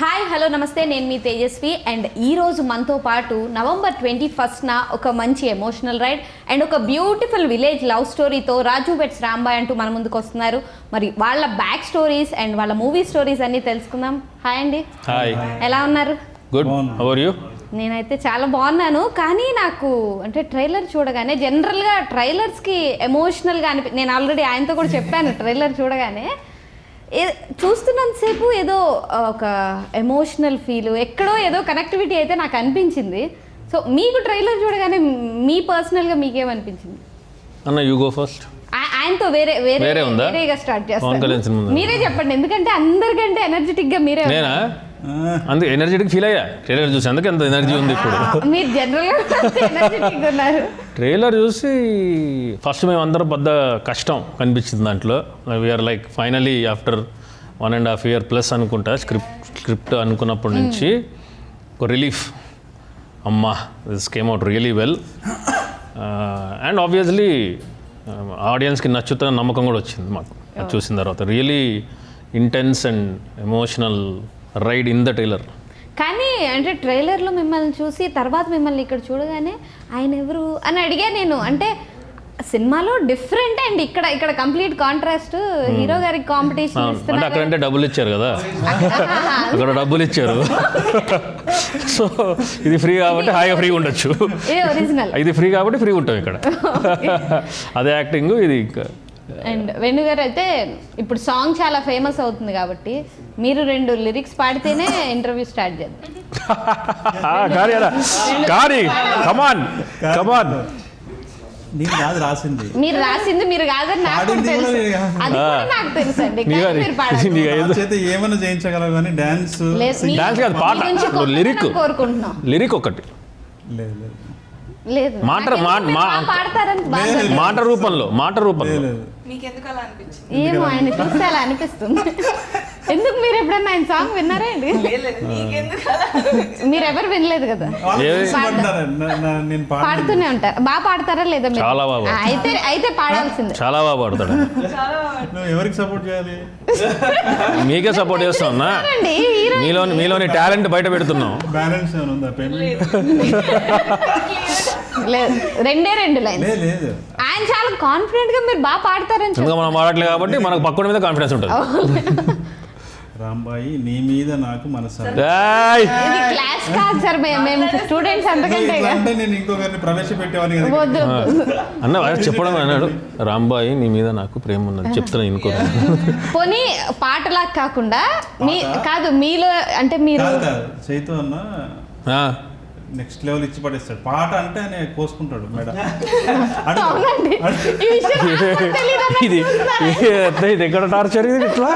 Hi hello నమస్తే, నేను మీ Tejaswi. And ఈరోజు మనతో పాటు నవంబర్ 21న ఒక మంచి ఎమోషనల్ రైడ్ అండ్ ఒక బ్యూటిఫుల్ విలేజ్ లవ్ స్టోరీతో రాజు వెడ్స్ రాంబాయ్ అంటూ మన ముందుకు వస్తున్నారు. మరి వాళ్ళ బ్యాక్ స్టోరీస్ అండ్ వాళ్ళ మూవీ స్టోరీస్ అన్నీ తెలుసుకుందాం. హాయ్ అండి. హాయ్, ఎలా ఉన్నారు? గుడ్. How are you? నేనైతే చాలా బాగున్నాను. కానీ నాకు అంటే ట్రైలర్ చూడగానే జనరల్గా ట్రైలర్స్కి ఎమోషనల్గా నేను ఆల్రెడీ ఆయనతో కూడా చెప్పాను. ట్రైలర్ చూడగానే చూస్తున్నంతసేపు ఏదో ఒక ఎమోషనల్ ఫీల్, ఎక్కడో ఏదో కనెక్టివిటీ అయితే నాకు అనిపించింది. సో మీకు ట్రైలర్ చూడగానే మీ పర్సనల్గా మీకేమనిపించింది? అన్న యూ గో ఫస్ట్. ఆయనతో వేరేగా స్టార్ట్ చేస్తాను. మీరే చెప్పండి, ఎందుకంటే అందరికంటే ఎనర్జెటిక్గా మీరే. నేనా? అందుకే ఎనర్జెటిక్ ఫీల్ అయ్యా ట్రైలర్ చూసి, అందుకే అంత ఎనర్జీ ఉంది ఇప్పుడు. మీరు జనరల్గా ఎనర్జెటిక్గా ఉన్నారు. ట్రైలర్ చూసి ఫస్ట్ మేము అందరం పెద్ద కష్టం కనిపించింది దాంట్లో. We are like finally after 1.5 years plus అనుకుంటా స్క్రిప్ట్ అనుకున్నప్పటి నుంచి ఒక రిలీఫ్. అమ్మా, this came out really well. And obviously ఆడియన్స్కి నచ్చుతున్న నమ్మకం కూడా వచ్చింది మాకు చూసిన తర్వాత. Really intense and emotional ride in the trailer. కానీ అంటే ట్రైలర్లో మిమ్మల్ని చూసి తర్వాత మిమ్మల్ని ఇక్కడ చూడగానే ఆయన ఎవరు అని అడిగా నేను. అంటే సినిమాలో డిఫరెంట్ అండ్ ఇక్కడ కంప్లీట్ కాంట్రాస్ట్. హీరో గారికి కాంపిటీషన్ అంటే అక్కడంటే డబ్బులు ఇచ్చారు కదా, అక్కడ డబ్బులు ఇచ్చారు. సో ఇది ఫ్రీ కాబట్టి హాయిగా ఫ్రీ ఉండొచ్చు. ఒరిజినల్ ఇది ఫ్రీ కాబట్టి ఫ్రీ ఉంటాం ఇక్కడ. అదే యాక్టింగ్ ఇది. అండ్ వేణు గారు అయితే ఇప్పుడు సాంగ్ చాలా ఫేమస్ అవుతుంది కాబట్టి మీరు 2 లిరిక్స్ పాడితేనే ఇంటర్వ్యూ స్టార్ట్ చేద్దాం. నేను కాదు రాసింది, మీరు రాసింది మీరు కాదని నాకు తెలుసు. అది కూడా నాకు తెలుసు అండి. ఏమైనా చేయించగలవు కానీ డాన్స్ కాదు, పాట, కోరుకుంటున్నాం. లిరిక్ ఒకటి లేదు, మాట రూపంలో ఏమో ఆయన చూస్తే అలా అనిపిస్తుంది. ఎందుకు మీరు ఎప్పుడన్నా ఆయన సాంగ్ విన్నారా అండి? మీరు ఎవరు వినలేదు కదా. పాడుతూనే ఉంటారు. బాగా పాడతారా లేదా? చాలా బాగా. అయితే పాడాల్సిందే. చాలా బాగా పాడతాడు. ఎవరికి సపోర్ట్ చేయాలి? మీకే సపోర్ట్ చేస్తాం. మీలోని టాలెంట్ బయట పెడుతున్నాం. బ్యాలెన్స్ లేదు, 2 లైన్స్. ఆయన చాలా కాన్ఫిడెంట్ గా మీరు బాగా పాడతారని. మనం పాడట్లేదు కాబట్టి మనకు పక్కన మీద కాన్ఫిడెన్స్ ఉంటుంది. రాంబాయి నీ మీద నాకు మనసు. క్లాస్ కాదు సార్, మేము స్టూడెంట్స్. అంతకంటే నేను ఇంకొకరిని ప్రవేశపెట్టేవాని అన్న చెప్పడం అన్నాడు. రాంబాయి నీ మీద నాకు ప్రేమ ఉన్నది చెప్తున్నా ఇంకో. పోనీ పాటలా కాకుండా కాదు మీలో అంటే మీరు చైతు అన్న నెక్స్ట్ లెవెల్ ఇచ్చి పడేస్తాడు. పాట అంటే ఆయన కోసుకుంటాడు మేడం. ఇది ఎక్కడ టార్చర్ ఇట్లా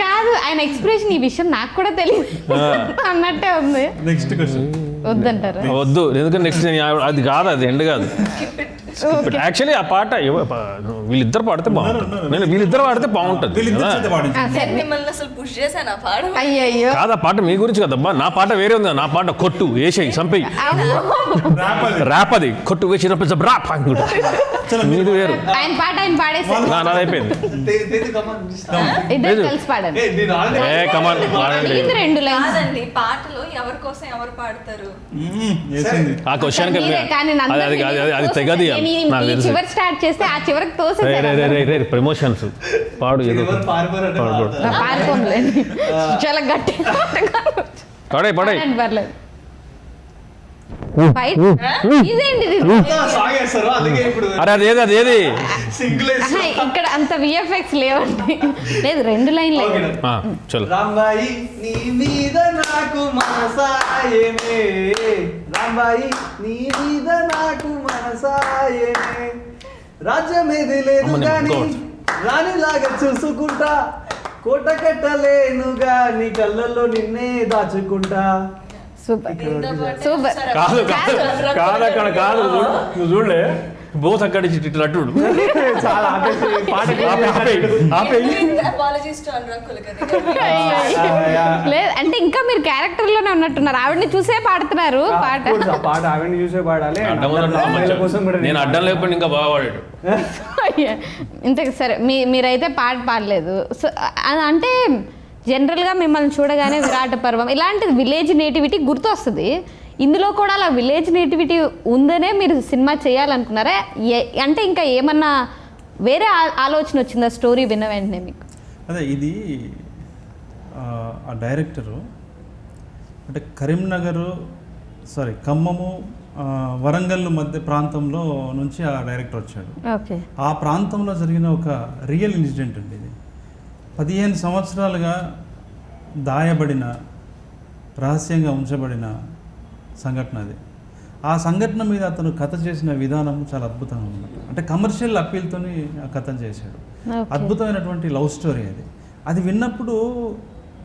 కాదు, ఆయన ఎక్స్ప్రెషన్ ఈ విషయం నాకు కూడా తెలియదు అన్నట్టే ఉంది. నెక్స్ట్ క్వశ్చన్ వద్దంటారు? వద్దు, ఎందుకంటే నెక్స్ట్ అది కాదు, అది ఎండ్ కాదు. యాక్చువల్లీ ఆ పాట వీళ్ళిద్దరు పాడితే బాగుంటుంది. వీళ్ళిద్దరు పాడితే బాగుంటుంది. కాదు, ఆ పాట మీ గురించి కదబ్బా. నా పాట వేరే ఉంది. నా పాట కొట్టు వేసేయి చంపేయి ర్యాప్. అది కొట్టు వేసినప్పుడు మీది వేరు. ఆయన పాట ఆయన పాడేసారు. నాది అయిపోయింది. ఇద్దరు కలిసి పాడండి. పాటలో ఎవరి కోసం ఎవరు పాడతారు? ఆ క్వశ్చన్ అది తెగది. చివరి స్టార్ట్ చేస్తే ఆ చివరికి తోసేసారు. ప్రమోషన్స్ పాడు ఏదో పాడుకోలేదు. చాలా గట్టి పడే పర్లేదు. అరే అది ఏది ఇక్కడ అంత విఎఫ్ఎక్స్ లేవండి. లేదు, 2 లైన్లు. రాంబాయి నీ మీద నాకు మనసాయమే, రాంబాయి నీ మీద నాకు మనసాయమే, రాజ్యమేది లేదు గాని రాణిలాగా చూసుకుంటా, కోట కట్టలేనుగా నీ కళ్ళల్లో నిన్నే దాచుకుంటా. సూపర్. కాదు కాదు, నువ్వు చూడలే బోత్ అక్కడి ఇట్లట్టు చాలా లేదు అంటే ఇంకా మీరు క్యారెక్టర్ లోనే ఉన్నట్టున్నారు. ఆవిడని చూసే పాడుతున్నారు. పాట ఆవిడని చూసే పాడాలి. నేను అడ్డం లేకపోతే ఇంకా బాగా పాడాడు. ఇంతకు సరే మీరైతే పాట పాడలేదు. సో అంటే జనరల్గా మిమ్మల్ని చూడగానే విరాట పర్వం ఇలాంటి విలేజ్ నేటివిటీ గుర్తొస్తుంది. ఇందులో కూడా అలా విలేజ్ నేటివిటీ ఉందనే మీరు సినిమా చేయాలనుకున్నారా? అంటే ఇంకా ఏమన్నా వేరే ఆలోచన వచ్చిందా స్టోరీ విన్న వెంటనే మీకు? అదే ఇది ఆ డైరెక్టరు అంటే ఖమ్మము వరంగల్ మధ్య ప్రాంతంలో నుంచి ఆ డైరెక్టర్ వచ్చాడు. ఓకే. ఆ ప్రాంతంలో జరిగిన ఒక రియల్ ఇన్సిడెంట్ అండి ఇది. 15 సంవత్సరాలుగా దాయబడిన రహస్యంగా ఉంచబడిన సంఘటన అది. ఆ సంఘటన మీద అతను కథ చేసిన విధానం చాలా అద్భుతంగా ఉన్నమాట. అంటే కమర్షియల్ అప్పీల్తోని ఆ కథను చేశాడు. అద్భుతమైనటువంటి లవ్ స్టోరీ అది. అది విన్నప్పుడు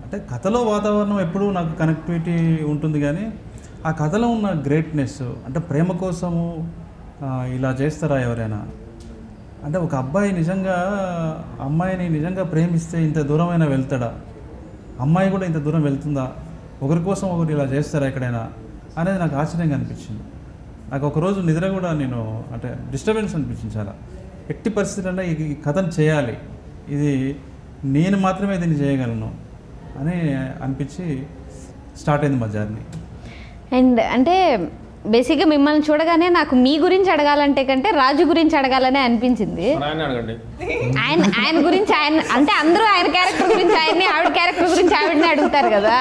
అంటే కథలో వాతావరణం ఎప్పుడూ నాకు కనెక్టివిటీ ఉంటుంది, కానీ ఆ కథలో ఉన్న గ్రేట్నెస్ అంటే ప్రేమ కోసము ఇలా చేస్తారా ఎవరైనా, అంటే ఒక అబ్బాయి నిజంగా అమ్మాయిని నిజంగా ప్రేమిస్తే ఇంత దూరమైనా వెళ్తాడా, అమ్మాయి కూడా ఇంత దూరం వెళ్తుందా, ఒకరి కోసం ఒకరు ఇలా చేస్తారా ఎక్కడైనా అనేది నాకు ఆశ్చర్యంగా అనిపించింది. నాకు ఒకరోజు నిద్ర కూడా నేను అంటే డిస్టర్బెన్స్ అనిపించింది చాలా. ఎట్టి పరిస్థితుల్లో ఈ కథను చేయాలి, ఇది నేను మాత్రమే దీన్ని చేయగలను అని అనిపించి స్టార్ట్ అయింది మా జర్నీ. అండ్ అంటే బేసిక్గా మిమ్మల్ని చూడగానే నాకు మీ గురించి అడగాలంటే కంటే రాజు గురించి అడగాలనే అనిపించింది. అడగండి. ఆయన గురించి ఆయన అంటే అందరూ ఆయన క్యారెక్టర్ గురించి ఆయన్ని, ఆవిడ క్యారెక్టర్ గురించి ఆవిడని అడుగుతారు కదా,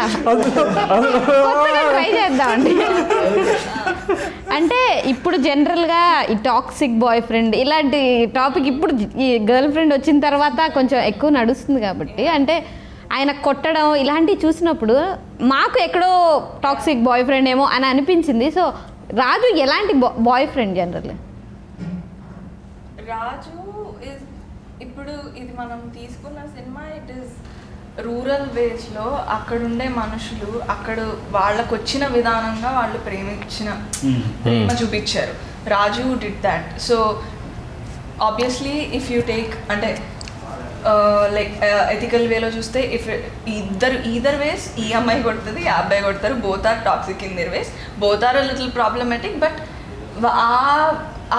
ట్రై చేద్దామండి. అంటే ఇప్పుడు జనరల్గా ఈ టాక్సిక్ బాయ్ ఫ్రెండ్ ఇలాంటి టాపిక్ ఇప్పుడు ఈ గర్ల్ ఫ్రెండ్ వచ్చిన తర్వాత కొంచెం ఎక్కువ నడుస్తుంది కాబట్టి, అంటే ఆయన కొట్టడం ఇలాంటివి చూసినప్పుడు మాకు ఎక్కడో టాక్సిక్ బాయ్ ఫ్రెండ్ ఏమో అని అనిపించింది. సో రాజు ఎలాంటి boyfriend general? Raju is ఇప్పుడు ఇది మనం తీసుకున్న సినిమా ఇట్ ఈస్ రూరల్ వేస్లో అక్కడుండే మనుషులు అక్కడ వాళ్ళకు వచ్చిన విధానంగా వాళ్ళు ప్రేమ చూపించారు. Raju did that. So obviously if you take అంటే లైక్ ఎథికల్ వేలో చూస్తే ఇఫ్ ఈదర్ వేస్ ఈ అమ్మాయి కొడుతుంది ఆ అబ్బాయి కొడతారు, both are toxic in their ways, both are little problematic. But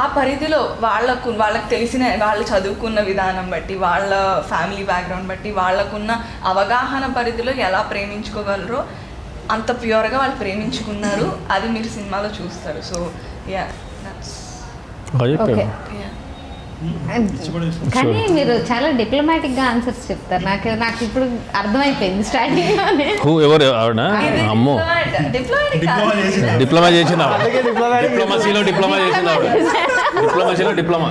ఆ పరిధిలో వాళ్ళకు తెలిసిన వాళ్ళు చదువుకున్న విధానం బట్టి, వాళ్ళ ఫ్యామిలీ బ్యాక్గ్రౌండ్ బట్టి, వాళ్ళకున్న అవగాహన పరిధిలో ఎలా ప్రేమించుకోగలరో అంత ప్యూర్గా వాళ్ళు ప్రేమించుకున్నారు. అది మీరు సినిమాలో చూస్తారు. సో యా దట్స్ కానీ మీరు చాలా డిప్లొమాటిక్ గా ఆన్సర్స్ చెప్తారు. నాకు ఇప్పుడు అర్థమైపోయింది స్టార్టింగ్ లోనే. ఎవరు ఆవిడ? అమ్మో, డిప్లొమా చేసింది ఆవిడ. డిప్లొమసీలో డిప్లొమా చేసింది ఆవిడ. డిప్లొమసీలో డిప్లొమా.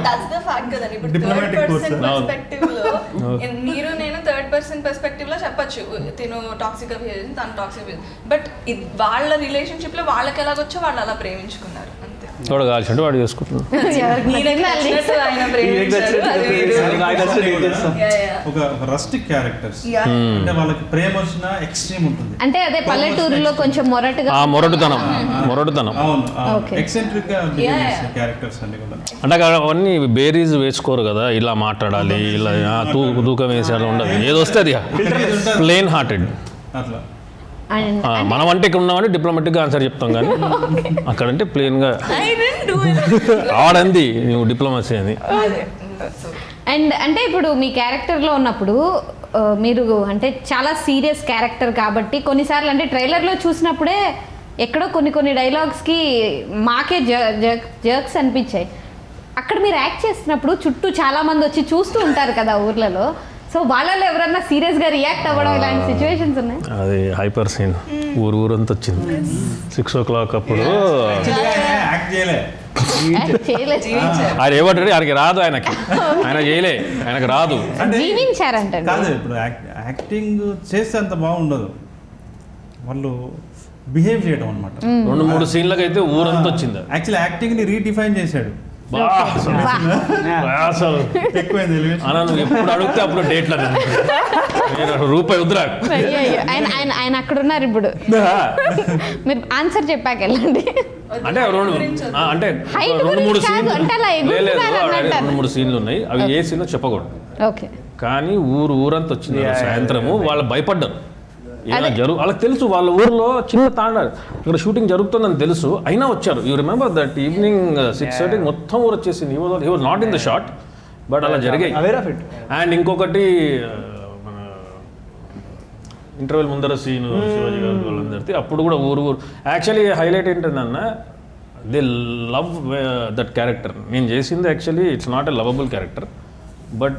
మీరు నేను థర్డ్ పర్సన్ పర్స్పెక్టివ్ లో చెప్పచ్చు, తిను టాక్సిక్ బిహేవ్ తను టాక్సిక్ బిహేవ్, బట్ వాళ్ళ రిలేషన్షిప్ లో వాళ్ళకి ఎలాగొచ్చో వాళ్ళు అలా ప్రేమించుకున్నారు అంతే. వాడు కాల్చండి వాడు చేసుకుంటున్నాడు. ఒక రస్టిక్ క్యారెక్టర్స్ అంటే వాళ్ళకి ప్రేమ వచ్చిన ఎక్స్ట్రీమ్ ఉంటుంది. అంటే అదే పల్లెటూరులో కొంచెం మొరటుతనం అవును, ఎక్సెంట్రిక్ గా క్యారెక్టర్స్ అన్ని కూడా. అంటే అవన్నీ బేరీస్ వేసుకోరు కదా, ఇలా మాట్లాడాలి, ఇలా దూకం వేసి అలా ఉండదు, ఏదో వస్తే అది ప్లెయిన్ హార్టెడ్ అట్లా. మనం అంటే ఇక్కడ ఉన్నామంటే డిప్లొమాటిక్గా ఆన్సర్ చెప్తాం, కానీ అక్కడంటే ప్లెయిన్గా ఆడంది నువ్వు డిప్లొమసీ అని. అండ్ అంటే ఇప్పుడు మీ క్యారెక్టర్లో ఉన్నప్పుడు మీరు అంటే చాలా సీరియస్ క్యారెక్టర్ కాబట్టి కొన్నిసార్లు అంటే ట్రైలర్లో చూసినప్పుడే ఎక్కడో కొన్ని డైలాగ్స్కి మాకే జర్క్స్ అనిపించాయి. అక్కడ మీరు యాక్ట్ చేస్తున్నప్పుడు చుట్టూ చాలామంది వచ్చి చూస్తూ ఉంటారు కదా ఊర్లలో, సో వాళ్ళలో ఎవరన్నా సీరియస్గా రియాక్ట్ అవ్వడం ఇలాంటి సిచ్యువేషన్స్ ఉన్నాయి? అది హైపర్ సీన్ ఊరంతా వచ్చింది 6 o'clock అప్పుడు. ఆయన ఏమంటాడు, ఆయనకి రాదు, ఆయన చేయలే, ఆయనకు రాదు, జీవించారంట కాదు. ఇప్పుడు యాక్టింగ్ చేస్తే అంత బాగుండదు, వాళ్ళు బిహేవ్ చేయడం అనమాట. 2-3 సీన్లకు అయితే ఊరంతా వచ్చింది. యాక్చువల్లీ యాక్టింగ్ ని రీడిఫైన్ చేశాడు. అసలు నువ్వు ఎప్పుడు అడిగితే అప్పుడు డేట్లో రూపాయి వద్దురా. ఆయన అక్కడ ఉన్నారు ఇప్పుడు, మీరు ఆన్సర్ చెప్పాక వెళ్ళండి. అంటే 2-3 సీన్లు ఉన్నాయి, అవి ఏ సీన్లో చెప్పకూడదు. ఓకే, కానీ ఊరంతా వచ్చింది సాయంత్రము, వాళ్ళు భయపడ్డారు. వాళ్ళకి తెలుసు వాళ్ళ ఊర్లో చిన్న తాండ ఇక్కడ షూటింగ్ జరుగుతుందని తెలుసు, అయినా వచ్చారు. యూ రిమెంబర్ దట్ ఈవినింగ్ 6:30 మొత్తం ఊరు వచ్చేసింది. He was not in the shot, but అలా జరిగాయి. అండ్ ఇంకొకటి ఇంటర్వెల్ ముందర సీను శివాజీ గారు వాళ్ళందరిది అప్పుడు కూడా ఊరు యాక్చువల్లీ హైలైట్ ఏంటందన్న దే లవ్ దట్ క్యారెక్టర్. నేను చేసింది actually it's not a lovable character, but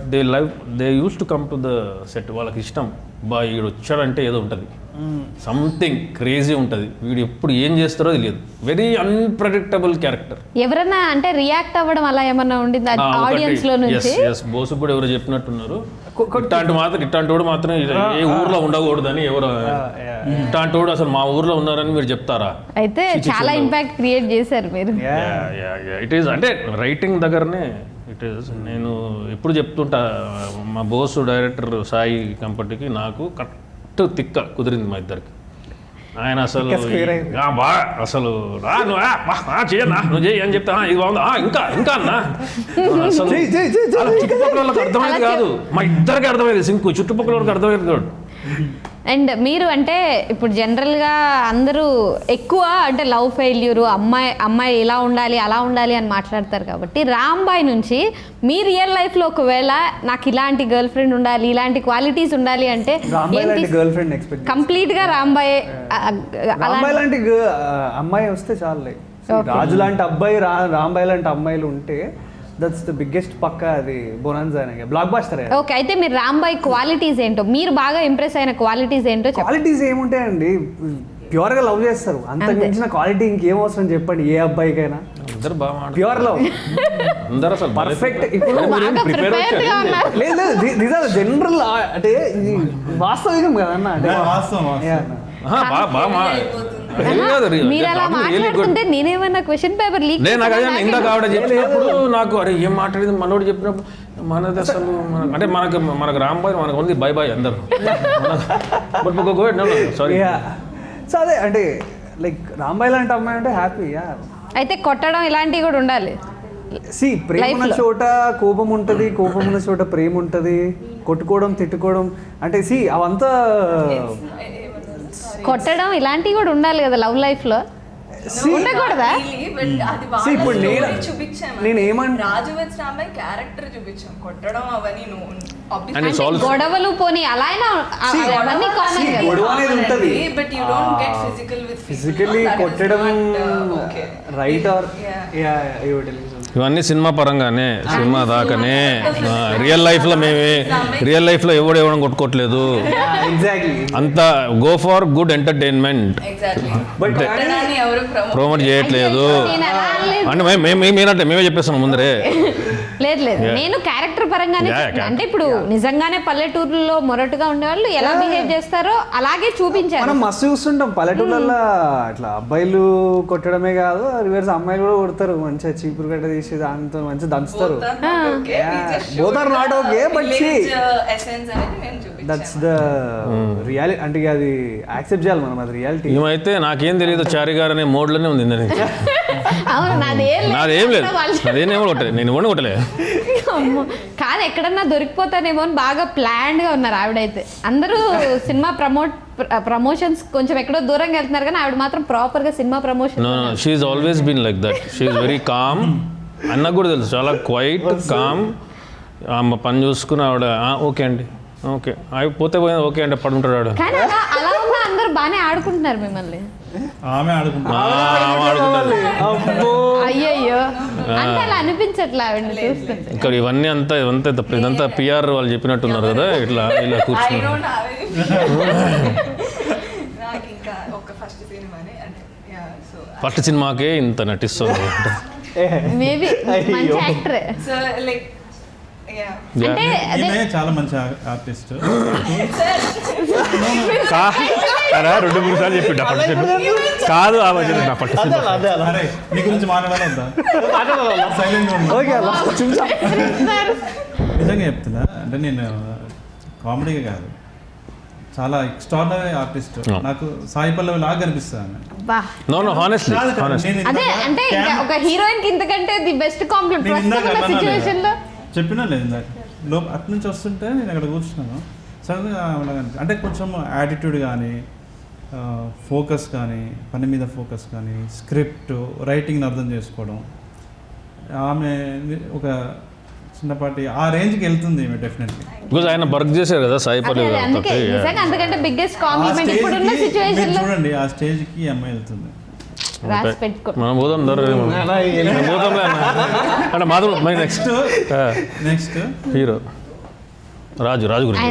they use to come to the set. వాళ్ళకి ఇష్టం, బా వీడు వచ్చాడంటే ఏదో ఉంటుంది, సంథింగ్ క్రేజీ ఉంటుంది, వీడు ఎప్పుడు ఏం చేస్తారో తెలియదు. Very unpredictable character. ఎవరన్నా అంటే రియాక్ట్ అవ్వడం అలా ఏమన్నా ఉండింది ఆడియన్స్ లో నుంచి? బోసు కూడా ఎవరో చెప్పినట్టున్నారు, ఇట్లాంటి వాడు మాత్రం ఏ ఊర్లో ఉండకూడదని. ఎవరు ఇట్లాంటి వాడు అసలు మా ఊర్లో ఉన్నారని మీరు చెప్తారా? అయితే చాలా ఇంపాక్ట్ క్రియేట్ చేశారు మీరు. ఇట్ ఈస్ అంటే రైటింగ్ దగ్గరనే ఇట్ ఈస్. నేను ఎప్పుడు చెప్తుంటా, మా బోసు డైరెక్టర్ సాయి కంపటికి నాకు కరెక్ట్ తిక్క కుదిరింది మా ఇద్దరికి. ఆయన అసలు బా అసలు చేయన్నా నువ్వు చేయి అని చెప్తా, ఇది బాగుందా ఇంకా అన్నా. అసలు చుట్టుపక్కల వాళ్ళకి అర్థమైంది కాదు, మా ఇద్దరికి అర్థమైంది సింకు, చుట్టుపక్కల వాళ్ళకి అర్థమైంది కాదు. అండ్ మీరు అంటే ఇప్పుడు జనరల్గా అందరూ ఎక్కువ అంటే లవ్ ఫెయిల్యూరు, అమ్మాయి ఇలా ఉండాలి అలా ఉండాలి అని మాట్లాడతారు. కాబట్టి రాంబాయ్ నుంచి మీ రియల్ లైఫ్లో ఒకవేళ నాకు ఇలాంటి గర్ల్ ఫ్రెండ్ ఉండాలి, ఇలాంటి క్వాలిటీస్ ఉండాలి అంటే కంప్లీట్గా రాంబాయ్ లాంటి అమ్మాయి వస్తే చాలు. రాజు లాంటి అబ్బాయి, రాంబాయ్ లాంటి అమ్మాయిలు ఉంటే దట్స్ ద బిగ్గెస్ట్ పక్క, అది బోనాన్జా బ్లాక్ బాస్టర్. ఓకే, అయితే మీరు రాంబాయ్ క్వాలిటీస్ ఏంటో, మీరు బాగా ఇంప్రెస్ అయిన క్వాలిటీస్ ఏంటో? క్వాలిటీస్ ఏముంటాయండి, ప్యూర్ గా లవ్ చేస్తారు, అంత మించిన క్వాలిటీ ఇంకేం అవసరం చెప్పండి ఏ అబ్బాయికైనా. అందరూ బాగా ప్యూర్ లవ్, అందరూ అసలు పర్ఫెక్ట్. ఇప్పుడు లేదు దీస్ ఆర్ జనరల్, అంటే ఇది వాస్తవికం కదన్న, అంటే మీరు అలా మాట్లాడుతుంటే నేనేమన్నా క్వశ్చన్ పేపర్ లీక్ ఇందాక ఆవిడ చెప్పినప్పుడు నాకు అరే ఏం మాట్లాడింది మనోడు చెప్పినప్పుడు మనది అసలు అంటే మనకు రాంబాయ్ మనకు ఉంది బై బాయ్ అందరు. సారీ. సో అదే అంటే లైక్ రాంబాయ్ లాంటి అమ్మాయి అంటే హ్యాపీ. అయితే కొట్టడం ఇలాంటివి కూడా ఉండాలి. సి ప్రేమ ఉన్న చోట కోపం ఉంటుంది, కోపం ఉన్న చోట ప్రేమ ఉంటుంది, కొట్టుకోవడం తిట్టుకోవడం అంటే సి అవంతా కొట్టడం ఇలాంటివి కూడా ఉండాలి కదా లవ్ లైఫ్ లో, ఉండకూడదా? ఇప్పుడు నేను ఏమంటే రాజు వెడ్స్ రాంబాయ్ క్యారెక్టర్ చూపించాం, కొట్టడం అవన్నీ గొడవలు పోనీ అలా గొడవ అనేది ఉంటుంది, but you don't get physical with physically కొట్టడం రైట్ ఆర్ ఇవన్నీ సినిమా పరంగానే, సినిమా దాకానే. రియల్ లైఫ్లో ఎవడెవడం కొట్టుకోవట్లేదు. అంతా go for good entertainment, promote చేయట్లేదు అంటే మేమే చెప్పేస్తున్నాం ముందరే. లేదు నేను క్యారెక్టర్ పరంగానే అంటే ఇప్పుడు నిజంగానే పల్లెటూరులో మొరటుగా ఉండేవాళ్ళు ఎలా బిహేవ్ చేస్తారో అలాగే చూపించారు. మనం మస్తు చూస్తుంటాం పల్లెటూర్లలో, అట్లా అబ్బాయిలు కొట్టడమే కాదు రివర్స్ అమ్మాయిలు కూడా కొడతారు, మంచిగా చీపురు గడ్డ తీసి దాంతో మంచిగా దంచుతారు. Both are not okay, but that's the reality. అంటే అది యాక్సెప్ట్ చేయాలి మనం, అది రియాలిటీ. ఏమైతే నాకేం తెలియదు, చారి గారు అనే మోడ్లోనే ఉంది. నాదేం లేదు, అదేనేమో కొట్టలేదు, నేను ఇవ్వండి కొట్టలే కాదు, ఎక్కడన్నా దొరికిపోతానేమో అని బాగా ప్లాన్డ్ గా ఉన్నారు ఆవిడైతే. అందరూ సినిమా ప్రమోషన్స్ కొంచెం ఎక్కడో దూరంగా వెళ్తున్నారు కానీ ఆవిడ మాత్రం ప్రాపర్ గా cinema promotion. She is always been like that. She is very calm, అన్నకు కూడా తెలుసు, చాలా క్వైట్ కామ్. ఆమె పని చూసుకుని ఆవిడ ఓకే అండి, ఓకే పోతే పోయింది, ఓకే అంటే పడుకుంటాడు ఆవిడ. కానీ అలా ఉన్న అందరూ బాగానే ఆడుకుంటున్నారు మిమ్మల్ని. ఆమె ఆడుకుంటారు. అయ్యయ్యో అంటే అలా అనిపించట్లా ఆవిడని చూస్తుంటే. ఇక్కడ ఇవన్నీ ఇదంతా పిఆర్ వాళ్ళు చెప్పినట్టున్నారు కదా, ఇలా కూర్చున్నారు. ఫస్ట్ సినిమాకే ఇంత నటిస్తుంది. మేబీ మంచి యాక్టర్. చాలా మంచి ఆర్టిస్ట్. 2-3 సార్లు చెప్పి కాదు నీ గురించి మాట్లాడాలొద్దా? నిజంగా చెప్తున్నా, అంటే నేను కామెడీగా కాదు, చాలా ఎక్స్ట్రాడినరీ ఆర్టిస్ట్. నాకు సాయి పల్లవి లాగా కనిపిస్తాను. అదే అంటే ఒక హీరోయిన్ కి ఇంతకంటే ది బెస్ట్ కాంప్లిమెంట్ సిచువేషన్ లో చెప్పినా లేదు ఇందాక. అటు నుంచి వస్తుంటే నేను అక్కడ కూర్చున్నాను, సడన్గా అంటే కొంచెం యాటిట్యూడ్ కానీ, ఫోకస్ కానీ, పని మీద ఫోకస్ కానీ, స్క్రిప్ట్ రైటింగ్ని అర్థం చేసుకోవడం, ఆమె ఒక చిన్నపాటి ఆ రేంజ్కి వెళ్తుంది డెఫినెట్లీ. బికాజ్ ఆయన వర్క్ చేశారు కదా సాయిపల్లి అదే అందుకే గారితో. నిజంగా అంతకంటే బిగ్గెస్ట్ కాంప్లిమెంట్ ఇప్పుడున్న సిచ్యువేషన్ లో చూడండి ఆ స్టేజ్కి ఈ అమ్మాయి వెళ్తుంది. రాసి పెట్టుకో. మనం పోదాం పోదాం అంటే మాధవ్ నెక్స్ట్ హీరో రాజు గురించి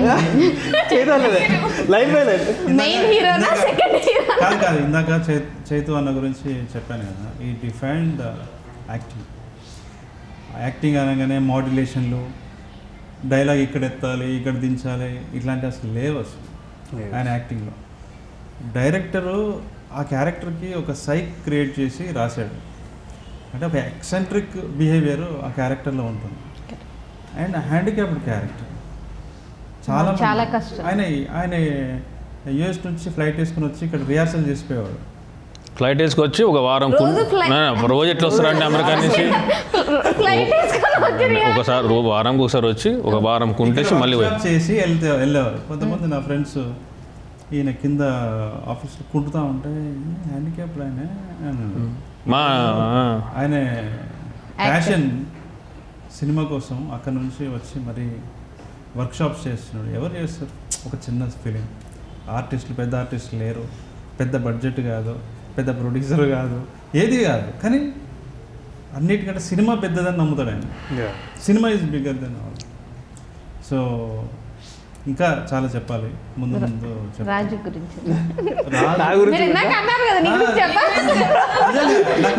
మెయిన్ హీరోనా సెకండ్ హీరో? కాదు ఇందాక చైతు అన్న గురించి చెప్పాను కదా, ఈ డిఫైన్డ్ యాక్టింగ్ అనగానే మాడ్యులేషన్లు, డైలాగ్ ఇక్కడ ఎత్తాలి ఇక్కడ దించాలి ఇట్లాంటి అసలు లేవు అసలు ఆయన యాక్టింగ్లో. డైరెక్టరు ఆ క్యారెక్టర్కి ఒక సైక్ క్రియేట్ చేసి రాశాడు. అంటే ఒక ఎక్సెంట్రిక్ బిహేవియర్ ఆ క్యారెక్టర్లో ఉంటుంది. అండ్ హ్యాండిక్యాప్డ్ క్యారెక్టర్ చాలా కష్టం. ఆయన యూఎస్ నుంచి ఫ్లైట్ వేసుకుని వచ్చి ఇక్కడ రిహార్సల్ చేసిపోయేవాడు. ఫ్లైట్ వేసుకొచ్చి ఒక వారం రోజు ఎట్లా వస్తారంటే అమెరికా నుంచి ఒకసారి వారంకి ఒకసారి వచ్చి ఒక వారం కుంటేసి మళ్ళీ చేసి వెళ్ళేవారు. కొంతమంది నా ఫ్రెండ్స్ ఈయన కింద ఆఫీస్లో కుంటుతా ఉంటే హ్యాండిక్యాప్డ్ ఆయన ప్యాషన్ సినిమా కోసం అక్కడ నుంచి వచ్చి మరి వర్క్షాప్స్ చేస్తున్నాడు. ఎవరు చేస్తారు? ఒక చిన్న ఫిలిం ఆర్టిస్టులు, పెద్ద ఆర్టిస్టులు లేరు, పెద్ద బడ్జెట్ కాదు, పెద్ద ప్రొడ్యూసర్ కాదు, ఏది కాదు, కానీ అన్నిటికంటే సినిమా పెద్దదని నమ్ముతాడు ఆయన. Cinema is bigger than all. So ఇంకా చాలా చెప్పాలి ముందు రాజు గురించి మీరు ఇందాక అన్నారు కదా, నీ గురించి చెప్పాలి.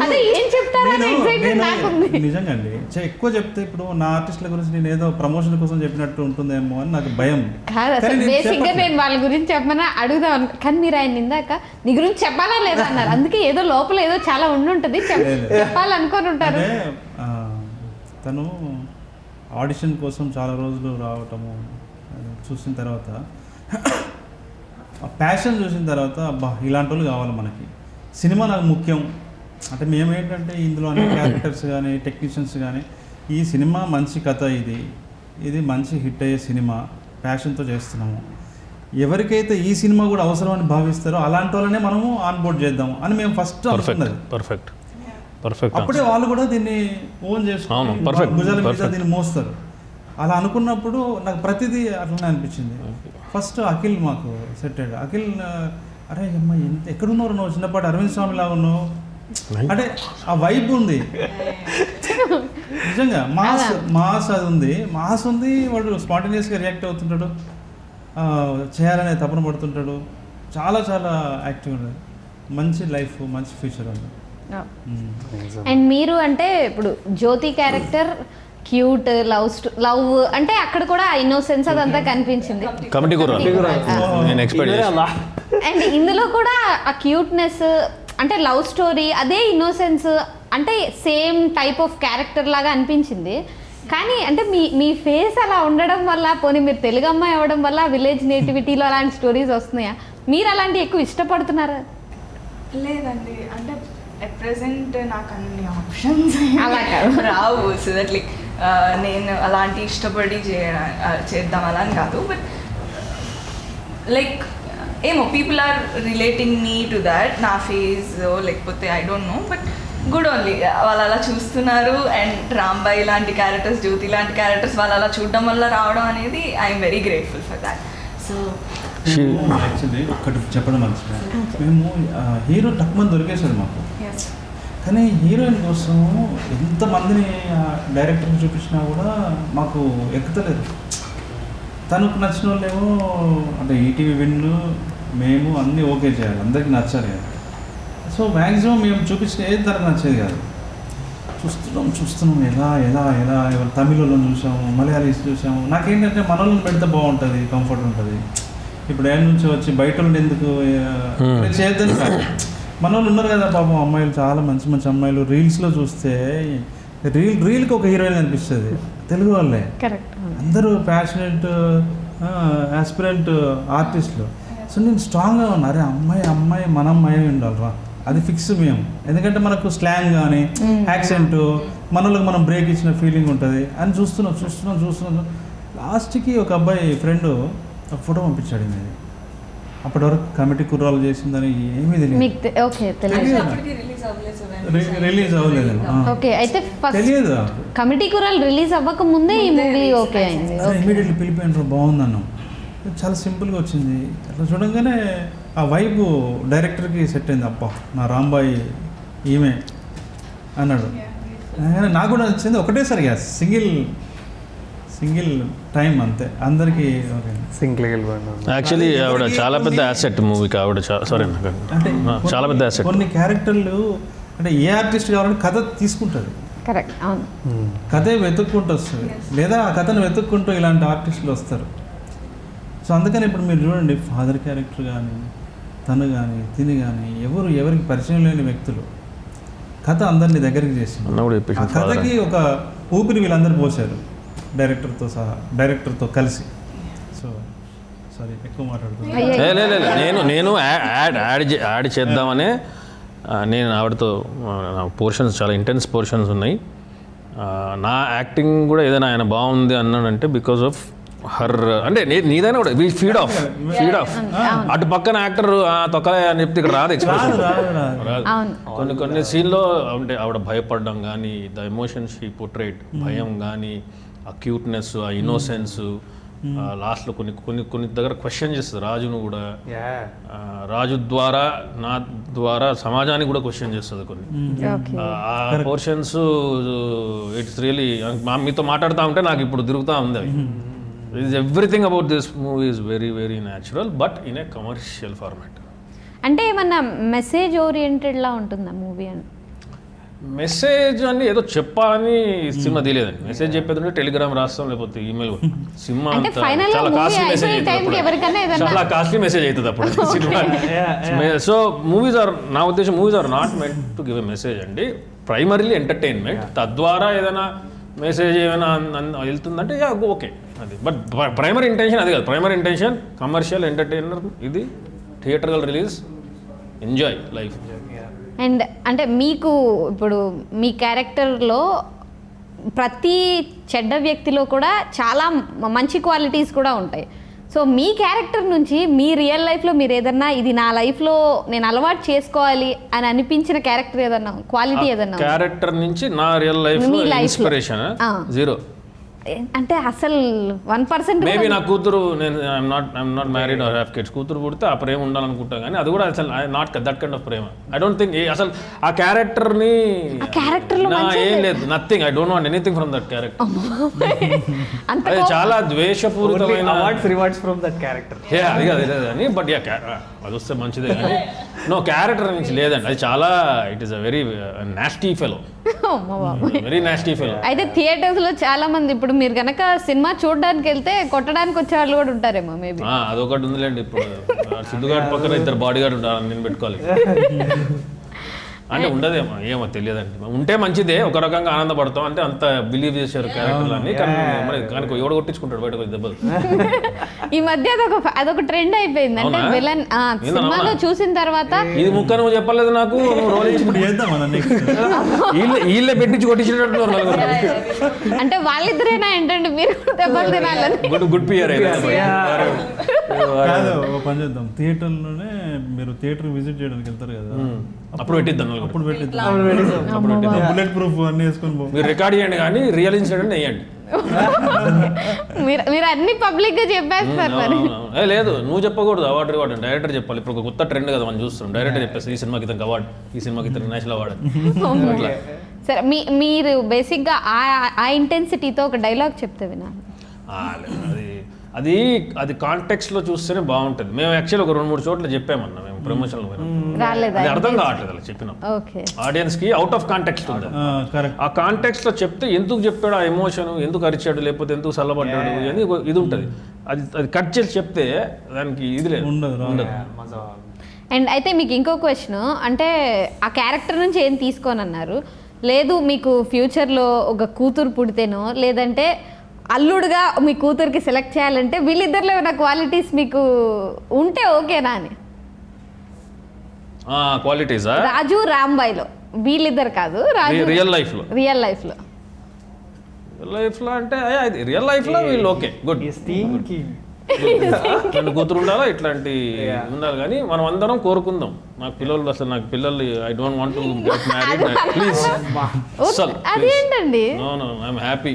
అదే ఏం చెప్తారని ఎక్సైట్మెంట్ నాకుంది. నిజంగా అండి ఎక్కువ చెప్తే ఇప్పుడు నా ఆర్టిస్టుల గురించి నేను ఏదో ప్రమోషన్ కోసం చెప్పినట్టు ఉంటుందేమో అని నాకు భయం. కాదు అసలు బేసిక్గా నేను వాళ్ళ గురించి చెప్పమన్నా అడుగుదాం, కానీ మీరు ఆయన ఇందాక నీ గురించి చెప్పాలా లేదా అన్నారు. అందుకే ఏదో లోపల ఏదో చాలా ఉండుంటుంది, చెప్పాలనుకొని ఉంటారు. తను ఆడిషన్ కోసం చాలా రోజులు రావటము చూసిన తర్వాత, ఆ ప్యాషన్ చూసిన తర్వాత అబ్బా ఇలాంటి వాళ్ళు కావాలి మనకి, సినిమా నాకు ముఖ్యం. అంటే మేమేంటంటే ఇందులో అన్ని క్యారెక్టర్స్ కానీ టెక్నీషియన్స్ కానీ ఈ సినిమా మంచి కథ, ఇది మంచి హిట్ అయ్యే సినిమా, ప్యాషన్తో చేస్తున్నాము, ఎవరికైతే ఈ సినిమా కూడా అవసరమని భావిస్తారో అలాంటి వాళ్ళనే మనము ఆన్ బోర్డ్ చేద్దాము అని మేము ఫస్ట్ అనుకున్నది. పర్ఫెక్ట్. అప్పుడే వాళ్ళు కూడా దీన్ని ఓన్ చేసుకుని భుజాల మీద దీన్ని మోస్తారు. అలా అనుకున్నప్పుడు నాకు ప్రతిదీ అట్లనే అనిపించింది. ఫస్ట్ అఖిల్ మాకు సెట్ అయ్యాడు. అఖిల్ అరే అమ్మ ఎక్కడున్నారు నువ్వు, చిన్నపాటి అరవింద్ స్వామి లాగా ఉన్నావు, అంటే ఆ వైబ్ ఉంది నిజంగా, మాస్ అది ఉంది, మాస్ ఉంది. వాడు స్పాంటేనియస్గా రియాక్ట్ అవుతుంటాడు, చేయాలనే తపన పడుతుంటాడు, చాలా చాలా యాక్టివ్ ఉంటుంది. మంచి లైఫ్, మంచి ఫ్యూచర్ ఉంది. అండ్ మీరు అంటే ఇప్పుడు జ్యోతి క్యారెక్టర్ క్యూట్ లవ్ అంటే అక్కడ కూడా ఇన్నోసెన్స్ అదంతా కనిపించింది. అండ్ ఇందులో కూడా ఆ క్యూట్నెస్ అంటే లవ్ స్టోరీ అదే ఇన్నోసెన్స్ అంటే సేమ్ టైప్ ఆఫ్ క్యారెక్టర్ లాగా అనిపించింది. కానీ అంటే మీ ఫేస్ అలా ఉండడం వల్ల, పోనీ మీరు తెలుగు అమ్మాయి అవ్వడం వల్ల విలేజ్ నేటివిటీలో అలాంటి స్టోరీస్ వస్తున్నాయా? మీరు అలాంటివి ఎక్కువ ఇష్టపడుతున్నారా? లేదండి, అంటే అట్ ప్రెసెంట్ నాకు అన్ని ఆప్షన్స్ అలా రావు. సో దట్ లైక్ నేను అలాంటి ఇష్టపడి చేద్దాం అలా అని కాదు. బట్ లైక్ ఏమో people are relating me to that, నా ఫేస్ లేకపోతే I don't know, but good only వాళ్ళు అలా చూస్తున్నారు. అండ్ రాంబాయి లాంటి క్యారెక్టర్స్, జ్యోతి లాంటి క్యారెక్టర్స్ వాళ్ళు అలా చూడడం వల్ల రావడం అనేది I'm very grateful for that. So actually ఒక్కటి చెప్పడం మంచిగా, మేము హీరో తక్కువ దొరికేశాడు మాకు, కానీ హీరోయిన్ కోసం ఎంతమందిని డైరెక్టర్ని చూపించినా కూడా మాకు ఎక్కుతలేదు. తనకు నచ్చిన వాళ్ళేమో అంటే ఈటీవీ విన్ను మేము అన్నీ ఓకే చేయాలి, అందరికీ నచ్చాలి కదా. సో మ్యాక్సిమం మేము చూపించిన ఏది తనకు నచ్చేది కాదు. చూస్తున్నాం ఎలా ఎలా ఎలా ఎవరు తమిళలో చూసాము, మలయాళీస్ చూసాము. నాకేంటంటే మన వాళ్ళని పెడితే బాగుంటుంది, కంఫర్ట్ ఉంటుంది. ఇప్పుడు ఏం నుంచి వచ్చి బయట ఉండి ఎందుకు చేయొద్దని కాదు, మన వాళ్ళు ఉన్నారు కదా పాపం అమ్మాయిలు, చాలా మంచి మంచి అమ్మాయిలు. రీల్స్లో చూస్తే రీల్కి ఒక హీరోయిన్ అనిపిస్తుంది, తెలుగు వాళ్ళే అందరూ ప్యాషనెట్ యాస్పిరెంట్ ఆర్టిస్టులు. సో నేను స్ట్రాంగ్గా ఉన్నా, అరే అమ్మాయి మన అమ్మాయి ఉండాలిరా, అది ఫిక్స్ మేము. ఎందుకంటే మనకు స్లాంగ్ కానీ యాక్సెంట్ మన వాళ్ళకి మనం బ్రేక్ ఇచ్చిన ఫీలింగ్ ఉంటుంది అని చూస్తున్నాం. లాస్ట్కి ఒక అబ్బాయి ఫ్రెండ్ ఒక ఫోటో పంపించాడు, ఇది అప్పటి వరకు కమిటీ కుర్రాలు చేసిందని ఏమీ తెలియదు. మీకు ఓకే తెలియదు. అప్పటికి రిలీజ్ అవ్వలేదు సార్. రిలీజ్ అవ్వలేదు. ఓకే అయితే ఫస్ట్ తెలియదు. కమిటీ కూరలు రిలీజ్ అవ్వక ముందే ఈ మూవీ ఓకే అయింది. ఇమీడియట్లీ పిలిపోయినారు, బాగుందన్నాం. చాలా సింపుల్గా వచ్చింది. అట్లా చూడంగానే ఆ వైబ్ డైరెక్టర్కి సెట్ అయింది. అబ్బా నా రాంబాయి ఈమె అన్నాడు. నాకు కూడా నచ్చింది. ఒకటేసారి సింగిల్ టైం అంతే అందరికీ. సింక్లకి వెళ్ళిపోయినాం. యాక్చువల్లీ ఆవిడ చాలా పెద్ద యాసెట్ మూవీకి. ఆవిడ సారీ అంటే చాలా పెద్ద యాసెట్. కొన్ని క్యారెక్టర్లు అంటే ఏ ఆర్టిస్ట్ కావాలంటే కథ తీసుకుంటుంది, కరెక్ట్ అవును. కథే వెతుక్కుంటూ వస్తుంది, లేదా ఆ కథను వెతుక్కుంటూ ఇలాంటి ఆర్టిస్టులు వస్తారు. సో అందుకని ఇప్పుడు మీరు చూడండి, ఫాదర్ క్యారెక్టర్ కానీ తను కానీ తిని కానీ ఎవరికి పరిచయం లేని వ్యక్తులు కథ అందరినీ దగ్గరికి చేసింది. అన్న కూడా చెప్పేసి ఆ కథకి ఒక ఊపిరి వీళ్ళందరూ పోసారు డైరెక్టర్తో కలిసి. సో సారీ ఎక్కువ మాట్లాడుతున్నాను. నేను యాడ్ చేద్దామనే నేను ఆవిడతో పోర్షన్స్ చాలా ఇంటెన్స్ పోర్షన్స్ ఉన్నాయి. నా యాక్టింగ్ కూడా ఏదైనా ఆయన బాగుంది అన్నాడంటే బికాస్ ఆఫ్ హర్. అంటే నీదైనా కూడా ఫీడ్ ఆఫ్ అటు పక్కన యాక్టర్ తొక్కలే అని చెప్తే ఇక్కడ రాదు ఎక్స్ప్రెషన్ రాదు. కొన్ని సీన్లో అంటే ఆవిడ భయపడడం కానీ, ద ఎమోషన్ షీ పోర్ట్రేట్, భయం కానీ, ఆ క్యూట్నెస్, ఆ ఇన్నోసెన్స్, లాస్ట్లో కొన్ని దగ్గర క్వశ్చన్ చేస్తుంది రాజును కూడా. రాజు ద్వారా నా ద్వారా సమాజానికి కూడా క్వశ్చన్ చేస్తుంది కొన్ని. ఆ పోర్షన్స్ ఇట్స్ రియలీ మీతో మాట్లాడుతూ ఉంటే నాకు ఇప్పుడు తిరుగుతూ ఉంది అవి. Everything about this movie is very very natural but in a commercial format. అంటే ఏమన్నా మెసేజ్ ఓరియంటెడ్లా ఉంటుందా మూవీ అని? మెసేజ్ అని ఏదో చెప్పాలని సినిమా తెలియదండి. మెసేజ్ చెప్పేది ఉంటే టెలిగ్రామ్ రాస్తాం, లేకపోతే ఈమెయిల్. సినిమా చాలా కాస్ట్లీ మెసేజ్ అవుతుంది, చాలా కాస్ట్లీ మెసేజ్ అవుతుంది అప్పుడు సినిమా. సో మూవీస్ ఆర్, నా ఉద్దేశం movies are not meant to give a message అండి. ప్రైమరీలీ ఎంటర్టైన్మెంట్, తద్వారా ఏదైనా మెసేజ్ ఏమైనా వెళ్తుందంటే ఓకే అది. బట్ ప్రైమరీ ఇంటెన్షన్ అది కాదు. ప్రైమరీ ఇంటెన్షన్ కమర్షియల్ ఎంటర్టైనర్, ఇది theatrical release, enjoy life. And అంటే మీకు ఇప్పుడు మీ క్యారెక్టర్లో ప్రతి చెడ్డ వ్యక్తిలో కూడా చాలా మంచి క్వాలిటీస్ కూడా ఉంటాయి. సో మీ క్యారెక్టర్ నుంచి మీ రియల్ లైఫ్లో మీరు ఏదన్నా ఇది నా లైఫ్లో నేను అలవాటు చేసుకోవాలి అని అనిపించిన క్యారెక్టర్ ఏదన్నా, క్వాలిటీ ఏదన్నా? క్యారెక్టర్ నుంచి నా రియల్ లైఫ్లో ఇన్స్పిరేషన్ జీరో. అంటే అసలు 1% మేబీ నా కూతురు, నేను I'm not married or have kids, కూతురు పుడితే ఆ ప్రేమ ఉండాలనుకుంటా, కానీ అది కూడా అసలు not that kind of Prema. I don't think అసలు ఆ క్యారెక్టర్ని ఏం లేదు, nothing. I don't want anything from that character. అది చాలా ద్వేషపూరితమైన రివార్డ్స్ ఫ్రమ్ దట్ క్యారెక్టర్. అది కాదు అని, బట్ అది వస్తే మంచిదే, కానీ నో క్యారెక్టర్ నుంచి లేదండి. అది చాలా it is a very nasty fellow, very nasty fellow. అయితే థియేటర్స్లో చాలా మంది ఇప్పుడు మీరు కనుక సినిమా చూడడానికి వెళ్తే కొట్టడానికి వచ్చే వాళ్ళు కూడా ఉంటారేమో మేబీ. అదొకటి ఉందిలేండి. ఇప్పుడు సిద్ధుగాడి పక్కన ఇద్దరు బాడీ గార్డ్ ఉంటారు, నేను పెట్టుకోవాలి అంటే ఉండదేమో, ఏమో తెలియదండి. ఉంటే మంచిదే, ఒక రకంగా ఆనందపడతాం. అంటే అంత బిలీవ్ చేశారు క్యారెక్టర్లన్నీ, కానీ ఎవడు కొట్టించుకుంటాడు బయటకు దెబ్బలు. ఈ మధ్య అదొక ట్రెండ్ అయిపోయింది. అంటే విలన్ సినిమాలో చూసిన తర్వాత ఇది ముక్క నువ్వు చెప్పలేదు నాకు, వీళ్ళే పెట్టించి కొట్టించేటట్టు. అంటే వాళ్ళిద్దరేనా ఏంటంటే మీరు దెబ్బలు తినాలని గుడ్ పియర్ పని చేద్దాం. థియేటర్లోనే మీరు థియేటర్ విజిట్ చేయడానికి వెళ్తారు కదా, అప్పుడు పెట్టిద్దాం. అప్పుడు పెట్టిద్దాం. బుల్లెట్ ప్రూఫ్ అన్ని వేసుకొని మీరు రికార్డ్ చేయండి, కానీ రియల్ ఇన్సిడెంట్ వేయండి. మీరు అన్ని పబ్లిక్ గా చెప్పేస్తారు. లేదు, నువ్వు చెప్పకూడదు. అవార్డు రివార్డు డైరెక్టర్ చెప్పాలి. ఇప్పుడు ఒక కొత్త ట్రెండ్ కదా మనం చూస్తున్నాం. డైరెక్టర్ చెప్పేసి ఈ సినిమాకి ఇతనికి అవార్డు, ఈ సినిమాకి ఇతనికి నేషనల్ అవార్డు అట్లా. సరే మీరు బేసిక్గా ఆ ఇంటెన్సిటీతో ఒక డైలాగ్ చెప్తే వినాలి. అది కాంటెక్స్ట్లో చూస్తేనే బాగుంటుంది. మేము యాక్చువల్లీ ఒక 2-3 చోట్ల చెప్పామన్నా, మేము ప్రమోషన్లో రాలేదు, అది అర్థం కావట్లేదు అలా చెప్పినాం. ఆడియన్స్కి అవుట్ ఆఫ్ కాంటెక్స్ట్ ఉంది. ఆ కాంటెక్స్ట్లో చెప్తే ఎందుకు చెప్పాడు, ఆ ఎమోషన్ ఎందుకు అరిచాడు, లేకపోతే ఎందుకు చల్లబడ్డాడు అని ఇది ఉంటుంది. అది కట్ చేసి చెప్తే దానికి ఇది లేదు, ఉండదు. అండ్ అయితే మీకు ఇంకో క్వశ్చన్, అంటే ఆ క్యారెక్టర్ నుంచి ఏం తీసుకోనన్నారు, లేదు మీకు ఫ్యూచర్లో ఒక కూతురు పుడితేనో లేదంటే అల్లుడుగా మీ కూతురికి సెలెక్ట్ చేయాలంటే వీళ్ళిద్దరిలో ఏమైనా క్వాలిటీస్ మీకు ఉంటే ఓకేనా అని? క్వాలిటీస్ రాజు రాంబాయ్లో వీళ్ళిద్దరు కాదు, రియల్ లైఫ్లో అంటే రియల్ లైఫ్లో వీళ్ళు ఓకే, గుడ్. ఇట్లాంటి కూతురు ఉండాలా, ఇట్లాంటి ఉండాలి. కానీ మనం అందరం కోరుకుందాం, నాకు పిల్లలు I don't want to get married please. అసలు అదేంటండి? నో ఐఎమ్ హ్యాపీ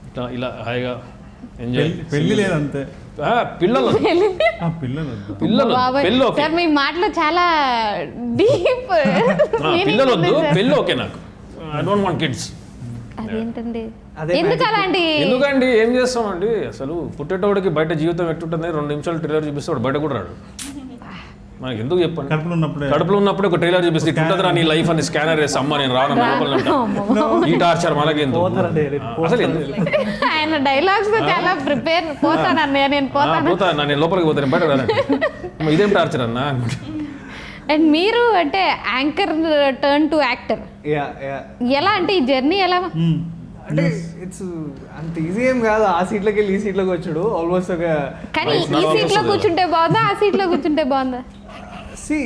ఇట్లా ఇలా హాయిగా ఎంజాయ్. పెళ్లి లేదంతే, పిల్లలు పిల్లలు బాబాయ్, పెళ్ళి ఓకే, సార్ మీ మాటలో చాలా డీప్ పిల్లలు వద్దు, పెళ్ళి ఓకే నాకు. I don't want kids. అదేంటండి? అదే ఎందుకు అలాంటి? ఎందుకండి, ఏం చేస్తామండి అసలు, పుట్టేటోడికి బయట జీవితం ఎట్టుంటుంది, 2 నిమిషాలు ట్రైలర్ చూపిస్తే వాడు బయట కూడా రాడు. మనకి ఎందుకు చెప్పండి, కడుపులో ఉన్నప్పుడే ఒక ట్రైలర్ చూపిస్తే ఇట్టుంటుందిరా నీ లైఫ్ అని స్కానర్ వేసి అమ్మ నేను రాను లోపల ఉంటా. ఈ టార్చర్ మనకి అసలు ఆయన డైలాగ్స్ చాలా ప్రిపేర్. పోతాను అన్నయ్య, నేను పోతాను. నేను లోపలికి పోతాను, బయట రాను. ఇదేం టార్చర్ అన్నా. అండ్ మీరు అంటే యాంకర్ టర్న్ టు యాక్టర్, ఎలా అంటే ఈ జర్నీ ఎలా? అంటే ఇట్స్ అంత ఈజీ ఏం కాదు. ఆ సీట్లోకి వెళ్ళి ఈ సీట్లోకి వచ్చాడు ఆల్మోస్ట్ ఒక. కానీ ఈ సీట్ లో కూర్చుంటే బాగుందా, ఆ సీట్ లో కూర్చుంటే బాగుందా? సి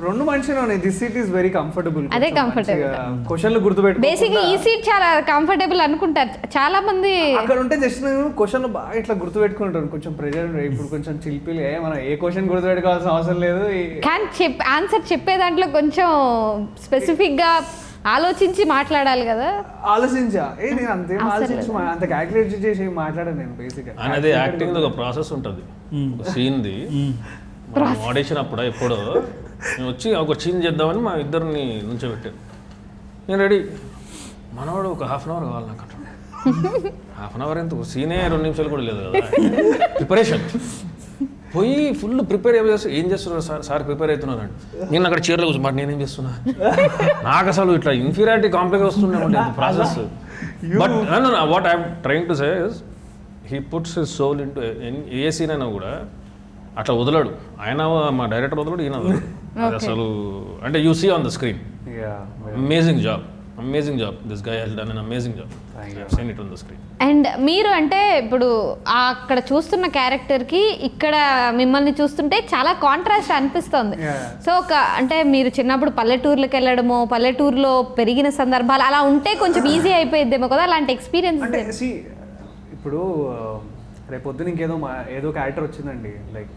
రెండు మంచిగా ఉన్నాయి. This seat is very comfortable. అదే comfortable. క్వశ్చన్లు గుర్తుపెట్టు. బేసిక్ ఈ సీట్ చాలా కంఫర్టబుల్ అనుకుంటారు చాలా మంది. అక్కడ ఉంటే జస్ట్ నేను క్వశ్చన్లు బాగా ఇట్లా గుర్తుపెట్టుకుంటాను. కొంచెం ప్రెజర్ ఇప్పుడు కొంచెం చిల్పిల్ మనం ఏ క్వశ్చన్ గుర్తుపెట్టుకోవాల్సిన అవసరం లేదు. కానీ ఆన్సర్ చెప్పే దాంట్లో కొంచెం స్పెసిఫిక్ గా ఆలోచించి మాట్లాడాలి కదా. ఆలోచించా నేను అంతే ఆలోచించి అంత క్యాల్కులేట్ చేసి మాట్లాడాను నేను బేసిక్. అనేది యాక్టింగ్ ఒక ప్రాసెస్ ఉంటుంది, ఒక సీన్ది. ఆడిషన్ అప్పుడు ఎప్పుడో నేను వచ్చి ఒక సీన్ చేద్దామని మా ఇద్దరిని నుంచోబెట్టాను. నేను రెడీ, మనవాడు ఒక హాఫ్ అన్ అవర్ కావాలి నాకు అంటాడు. హాఫ్ అన్ అవర్ ఎంత, సీనే 2 నిమిషాలు కూడా లేదు కదా. ప్రిపరేషన్ పోయి ఫుల్ ప్రిపేర్ ఏం చేస్తున్నారు సార్ ప్రిపేర్ అవుతున్నారండి. నేను అక్కడ చీరలో కూర్చో, మరి నేనేం చేస్తున్నా, నాకు అసలు ఇట్లా ఇన్ఫీరియారిటీ కాంప్లెక్స్ వస్తుండే process. But what I'm trying to say is he puts his soul into a scene అయినా కూడా అట్లా వదలడు ఆయన, మా డైరెక్టర్ వదలడు, ఈయన వదలడు. అది అసలు అంటే you see on the screen. Amazing job this guy has done an amazing job. Seen it on the screen. And మీరు అంటే ఇప్పుడు అక్కడ చూస్తున్న క్యారెక్టర్ కి ఇక్కడ మిమ్మల్ని చూస్తుంటే చాలా కాంట్రాస్ట్ అనిపిస్తుంది. సో ఒక అంటే మీరు చిన్నప్పుడు పల్లెటూర్లకు వెళ్ళడము, పల్లెటూరులో పెరిగిన సందర్భాలు అలా ఉంటే కొంచెం ఈజీ అయిపోయిద్దేమో కదా, అలాంటి ఎక్స్పీరియన్స్. అంటే ఇప్పుడు రేపొద్దున ఇంకేదో ఏదో క్యారెక్టర్ వచ్చిందండి, like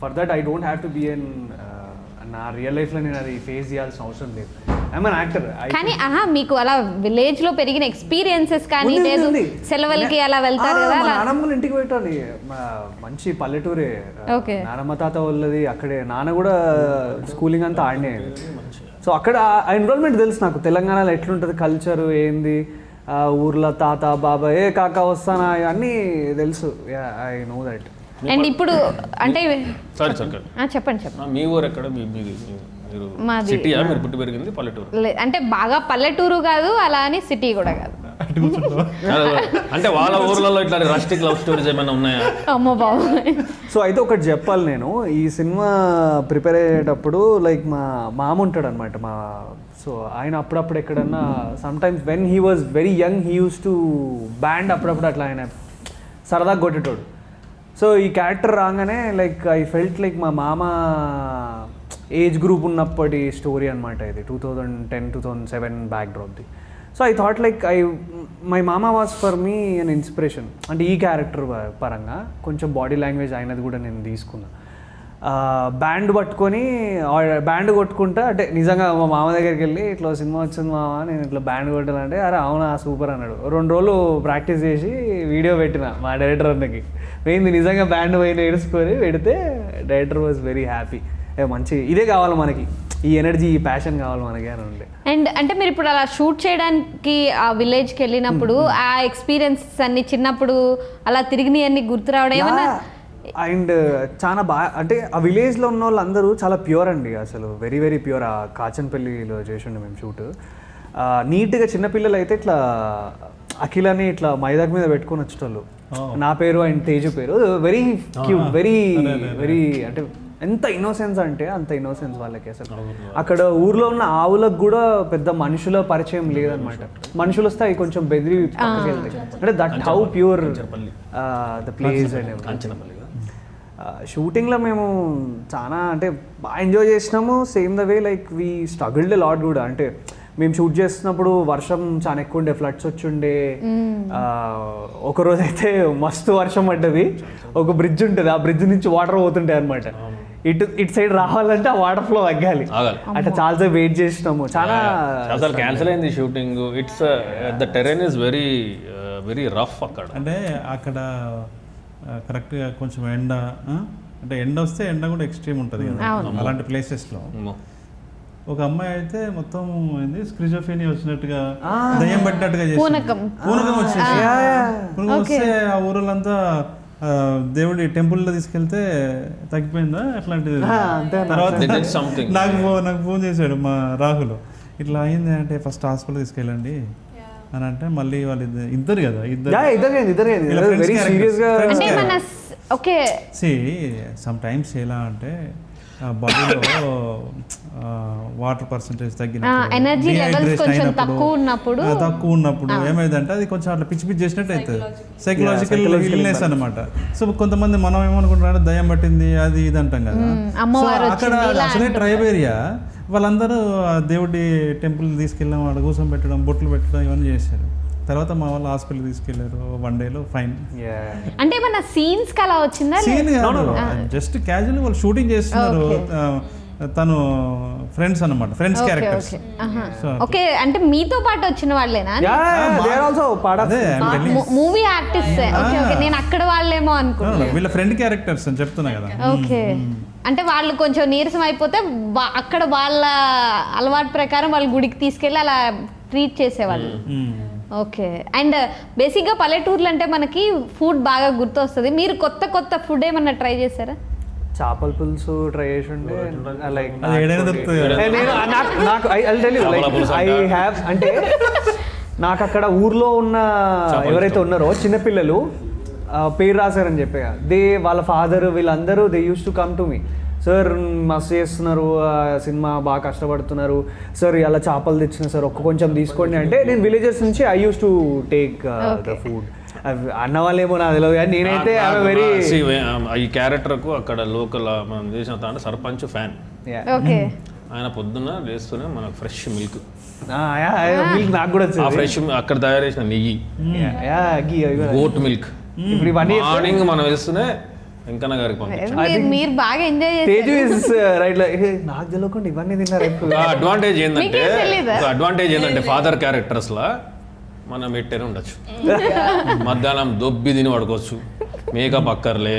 for that I don't have to be in నా రియల్ లైఫ్లో నేను అది ఫేస్ చేయాల్సిన అవసరం లేదు. I'm an actor. కానీ మీకు అలా విలేజ్ లో పెరిగిన ఎక్స్పీరియన్సెస్ కానీ లేదు, సెలవులకి అలా వెళ్తారు కదా. నానమ్మల ఇంటికి పెట్టాలి, మంచి పల్లెటూరే. నానమ్మ తాత వాళ్ళది అక్కడే, నాన్న కూడా స్కూలింగ్ అంతా ఆడనే. సో అక్కడ ఆ ఎన్విరాన్మెంట్ తెలుసు నాకు, తెలంగాణలో ఎట్లుంటుంది కల్చర్ ఏంది, ఊర్లో తాత బాబాయ్ కాక వస్తానా అన్నీ తెలుసు. I know that. అండ్ ఇప్పుడు అంటే చెప్పండి. మీ ఊరు ఎక్కడ? సిటీయా మీరు పుట్టి పెరిగింది? పల్లెటూరు అంటే బాగా పల్లెటూరు కాదు, అలా అని సిటీ కూడా కాదు. అంటే వాళ్ళ ఊర్లలో ఇట్లా రస్టిక్ లవ్ స్టోరీస్ ఏమైనా ఉన్నాయా? అమ్మో బాబు. సో అయితే ఒకటి చెప్పాలి, నేను ఈ సినిమా ప్రిపేర్ అయ్యేటప్పుడు లైక్ మా మామ ఉంటాడు అనమాట. సో ఆయన అప్పుడప్పుడు ఎక్కడన్నా sometimes when he was very young he use to band అప్పుడప్పుడు అట్లా ఆయన సరదాగా కొట్టేటోడు. సో ఈ క్యారెక్టర్ రాగానే లైక్ ఐ ఫెల్ట్ లైక్ మా మామ ఏజ్ గ్రూప్ ఉన్నప్పటి స్టోరీ అనమాట ఇది. 2010-2007 బ్యాక్ డ్రాప్ది. So I thought like my మామ was for me an inspiration. అంటే ఈ క్యారెక్టర్ పరంగా కొంచెం బాడీ లాంగ్వేజ్ అయినది కూడా నేను తీసుకున్నా. బ్యాండ్ పట్టుకొని బ్యాండ్ కొట్టుకుంటా, అంటే నిజంగా మా మామ దగ్గరికి వెళ్ళి ఇట్లా సినిమా వచ్చింది మామ నేను ఇట్లా బ్యాండ్ కొట్టానంటే అరే అవునా సూపర్ అన్నాడు. 2 రోజులు ప్రాక్టీస్ చేసి వీడియో పెట్టిన మా డైరెక్టర్ అన్నకి. పోయింది నిజంగా బ్యాండ్ పోయిన ఏడుచుకొని పెడితే డైరెక్టర్ వాజ్ వెరీ హ్యాపీ. మంచి ఇదే కావాలి మనకి, ఈ ఎనర్జీ ఈ ప్యాషన్ కావాలి మనకి అని ఉండే. అండ్ అంటే మీరు ఇప్పుడు అలా షూట్ చేయడానికి ఆ విలేజ్కి వెళ్ళినప్పుడు ఆ ఎక్స్పీరియన్స్ అన్ని చిన్నప్పుడు అలా తిరిగినాయి అన్ని గుర్తు రావడం ఏమన్నా? అండ్ చాలా బాగా అంటే ఆ విలేజ్లో ఉన్న వాళ్ళు అందరూ చాలా ప్యూర్ అండి, అసలు వెరీ వెరీ ప్యూర్. ఆ కాచన్పల్లిలో చేసిండే మేము షూట్. నీట్గా చిన్నపిల్లలు అయితే ఇట్లా అఖిలని ఇట్లా మైదాక్ మీద పెట్టుకొని వచ్చేటోళ్ళు. నా పేరు అండ్ తేజు పేరు. వెరీ క్యూట్, వెరీ వెరీ అంటే ఎంత ఇన్నోసెన్స్ అంటే అంత ఇన్నోసెన్స్ వాళ్ళకి. అసలు అక్కడ ఊర్లో ఉన్న ఆవులకు కూడా పెద్ద మనుషుల పరిచయం లేదనమాట. మనుషులు వస్తే అవి కొంచెం బెదిరి పక్కకి వెళ్తాయి. అంటే that how pure the place and షూటింగ్లో మేము చాలా అంటే బాగా ఎంజాయ్ చేసినాము. Same the way like we struggled lot కూడా. అంటే మేము షూట్ చేస్తున్నప్పుడు వర్షం చాలా ఎక్కువ ఉండే, ఫ్లడ్స్ వచ్చి ఉండే. ఒకరోజు అయితే మస్తు వర్షం పడ్డది. ఒక బ్రిడ్జ్ ఉంటుంది, ఆ బ్రిడ్జ్ నుంచి వాటర్ పోతుంటాయి అనమాట. ఇటు సైడ్ రావాలంటే ఆ వాటర్ ఫ్లో తగ్గాలి. అట్లా చాలాసేపు వెయిట్ చేసినాము. చాలా అసలు క్యాన్సిల్ అయింది shooting. It's the Tarain is very very rough అక్కడ. అంటే అక్కడ కరెక్ట్గా కొంచెం ఎండ, అంటే ఎండ వస్తే ఎండ కూడా ఎక్స్ట్రీమ్ ఉంటుంది కదా అలాంటి ప్లేసెస్లో. ఒక అమ్మాయి అయితే మొత్తం ఏంది స్క్రిజోఫ్రెనియా వచ్చినట్టుగా, దయ్యం పట్టినట్టుగా చేసి పూనకం వచ్చేసి, పూనకం వస్తే ఆ ఊరోళ్ళంతా దేవుడి టెంపుల్లో తీసుకెళ్తే తగ్గిపోయిందా అట్లాంటిది. తర్వాత నాకు ఫోన్ చేశాడు మా రాహుల్, ఇట్లా అయింది అంటే ఫస్ట్ హాస్పిటల్ తీసుకెళ్ళండి అని అంటే, మళ్ళీ వాళ్ళు ఇద్దరు కదా, సమ్ టైమ్స్ ఎలా అంటే బాడీలో వాటర్ పర్సెంటేజ్ ఎనర్జీ లెవెల్స్ కొంచెం తక్కువ ఉన్నప్పుడు ఏమైందంటే అది కొంచెం అట్లా పిచ్చి పిచ్చి చేసినట్టు అవుతుంది. సైకలాజికల్ ఇల్నెస్ అనమాట. సో కొంతమంది మనం ఏమనుకుంటున్నాం దయ్యం పట్టింది అది ఇది అంటాం కదా. సో అక్కడ అసలే ట్రైబ్ ఏరియా, వాళ్ళందరూ దేవుడి టెంపుల్ తీసుకెళ్ళాం, అక్కడ కూర్చొని పెట్టడం, బొట్లు పెట్టడం ఇవన్నీ చేశారు. తర్వాత మా వాళ్ళు హాస్పిటల్ తీసుకెళ్లారు, 1 డేలో ఫైన్. అంటే మన సీన్స్ కి అలా వచ్చిందా? సీన్ కాదు, జస్ట్ క్యాజువల్ వాళ్ళు షూటింగ్ చేస్తున్నారు. తను ఫ్రెండ్స్ అన్నమాట, ఫ్రెండ్స్ క్యారెక్టర్స్. ఓకే, అంటే మీతో పాటు వచ్చిన వాళ్ళేనా? Movie artist. ఓకే ఓకే, నేను అక్కడ వాళ్ళేమో అనుకున్నాను. వీళ్ళ ఫ్రెండ్ క్యారెక్టర్స్ అని చెప్తున్నా కదా. ఓకే, అంటే వాళ్ళు కొంచెం నీరసం అయిపోతే అక్కడ వాళ్ళ అలవాటు ప్రకారం వాళ్ళు గుడికి తీసుకెళ్ళి అలా ట్రీట్ చేసేవాళ్ళు. ఓకే. అండ్ బేసిక్గా పల్లెటూర్లు అంటే మనకి ఫుడ్ బాగా గుర్తొస్తుంది. మీరు కొత్త కొత్త ఫుడ్ ఏమన్నా ట్రై చేశారా? చేపల పులుసు ట్రై చేసి ఉంటే లైక్ అంటే నాకు అక్కడ ఊర్లో ఉన్న ఎవరైతే ఉన్నారో చిన్నపిల్లలు పేరు రాశారని చెప్పా, వాళ్ళ ఫాదర్ వీళ్ళందరూ they use to come to me, sir మస్తు చేస్తున్నారు సినిమా, బాగా కష్టపడుతున్నారు సార్, ఇలా చేపలు తెచ్చిన సార్ ఒక్క కొంచెం తీసుకోండి అంటే, నేను విలేజెస్ నుంచి I use to take the food. అన్న వాళ్ళేమో నాకు తెలియదు కానీ నేనైతే వెరీ ఈ క్యారెక్టర్కు అక్కడ లోకల్ మనం చేసిన అంటే సర్పంచ్ ఫ్యాన్. ఆయన పొద్దున్న లేస్తూనే మనకు ఫ్రెష్ మిల్క్ నాకు కూడా వచ్చింది, ఫ్రెష్ అక్కడ తయారు చేసిన నెయ్యి, గోట్ మిల్క్. ఇప్పుడు ఇవన్నీ మార్నింగ్ మనం వేస్తూనే వెంకన్న గారికి మీరు బాగా ఎంజాయ్ నాకు తెలియకుండా ఇవన్నీ తిన్నారు. అడ్వాంటేజ్ ఏంటంటే ఫాదర్ క్యారెక్టర్స్ లా మనం పెట్టేనే ఉండొచ్చు. మధ్యాహ్నం దొబ్బి తిని పడుకోవచ్చు, మేకప్ అక్కర్లే,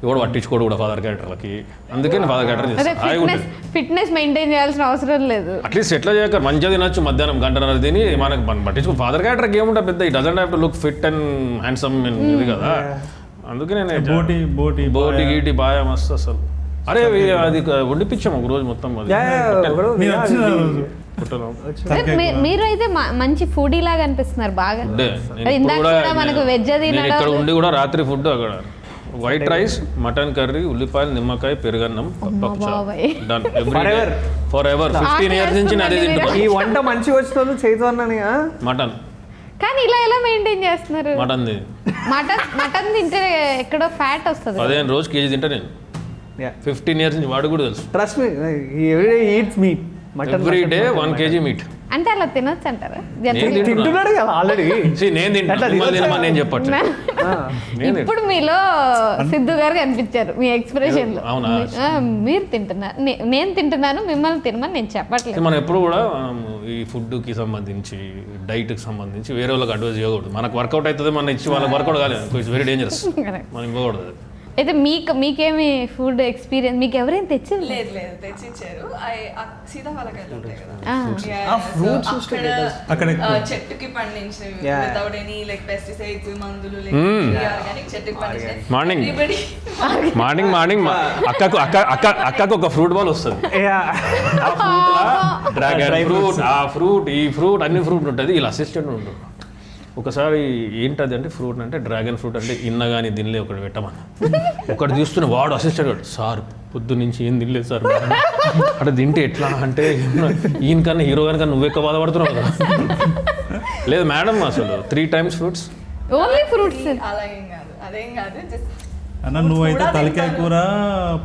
ఎవడు పట్టించుకోడు కూడా ఫాదర్ క్యారెక్టర్లకి. అందుకే ఫాదర్ క్యారెక్టర్ ఫిట్నెస్ మెయింటైన్ చేయాల్సిన అవసరం లేదు. అట్లీస్ట్ ఎట్లా చేయక మంచిగా తినొచ్చు, మధ్యాహ్నం 1 గంట తిని మనకు పట్టించుకో. ఫాదర్ క్యారెక్టర్కి ఏముంటా పెద్ద, it doesn't have to look fit and handsome ఇది కదా. అందుకే నేను బోటి గీటి బాగా మస్తు అసలు. అరే అది వండిపించాము ఒక రోజు మొత్తం. మీరు అయితే మంచి ఫుడీ లాగా అనిపిస్తున్నారు బాగా. మనకు వెజ్ ఇక్కడ ఉండి కూడా రాత్రి ఫుడ్ అక్కడ వైట్ రైస్, మటన్ కర్రీ, ఉల్లిపాయలు, నిమ్మకాయ, పెరుగన్నం, ఫర్ ఎవర్ 15 years నుంచి అదే తింటున్నా. ఈ వంట మంచిగా వచ్చిన చేతున్నని మటన్. కానీ ఇలా ఎలా మెయింటైన్ చేస్తున్నారు? మటన్ తింటే ఎక్కడో ఫ్యాట్ వస్తుంది. 15 రోజు కేజీ తింటా నేను. 15 years నుంచి వాడు కూడా తెలుసు. Trust me, everyday eats meet. Every day 1 kg meet. అంటే అలా తినొచ్చు అంటారా? తింటున్నాడు కదా ఆల్రెడీ. నేను తింటాను చెప్పట్లేదు. ఇప్పుడు మీలో సిద్ధు గారు కనిపించారు మీ ఎక్స్ప్రెషన్ లో. మీరు తింటున్నారు, నేను తింటున్నాను, మిమ్మల్ని తినమని నేను చెప్పట్లేదు. మనం ఎప్పుడు కూడా ఈ ఫుడ్ కి సంబంధించి, డైట్ కి సంబంధించి వేరే వాళ్ళకి అడ్వైజ్ చేయకూడదు. మనకు వర్కౌట్ అవుతుంది, మనం ఇచ్చి వాళ్ళకి వర్కౌట్ కాలేదు, ఇట్స్ వెరీ డేంజరస్. మనం ఇవ్వకూడదు. అయితే మీకేమి ఫుడ్ ఎక్స్పీరియన్స్, మీకు ఎవరైనా తెచ్చారు? లేదు తెచ్చిచ్చారు. సీతాఫలకాయలు ఉంటాయి కదా, చెట్టుకి పండించినవి, వితౌట్ ఎనీ లైక్ పెస్టిసైడ్స్, మందులు, ఆర్గానిక్ చెట్టుకి పండించినవి. మార్నింగ్ అక్కకు ఒక ఫ్రూట్ బాల్ వస్తుంది. డ్రాగన్ ఫ్రూట్, ఆ ఫ్రూట్, ఈ ఫ్రూట్, అన్ని ఫ్రూట్ ఉంటుంది. ఇలా అసిస్టెంట్ ఉంటుంది. ఒకసారి ఏంటది అంటే ఫ్రూట్ అంటే డ్రాగన్ ఫ్రూట్ అంటే ఇన్నగాని తినలే ఒకటి పెట్టమని. ఒకటి చూస్తున్న వాడు అసిస్టెంట్, సార్ పొద్దు నుంచి ఏం తినలేదు సార్ అక్కడ తింటే ఎట్లా అంటే, ఈయనకన్నా హీరో కనుక నువ్వు ఎక్కువ బాధపడుతున్నావు కదా. లేదు మేడం, అసలు 3 times ఫ్రూట్స్. Only fruits? అలా ఏం కాదు, అదేం కాదు. జస్ట్ అన్న నువ్వైతే తలకాయ కూర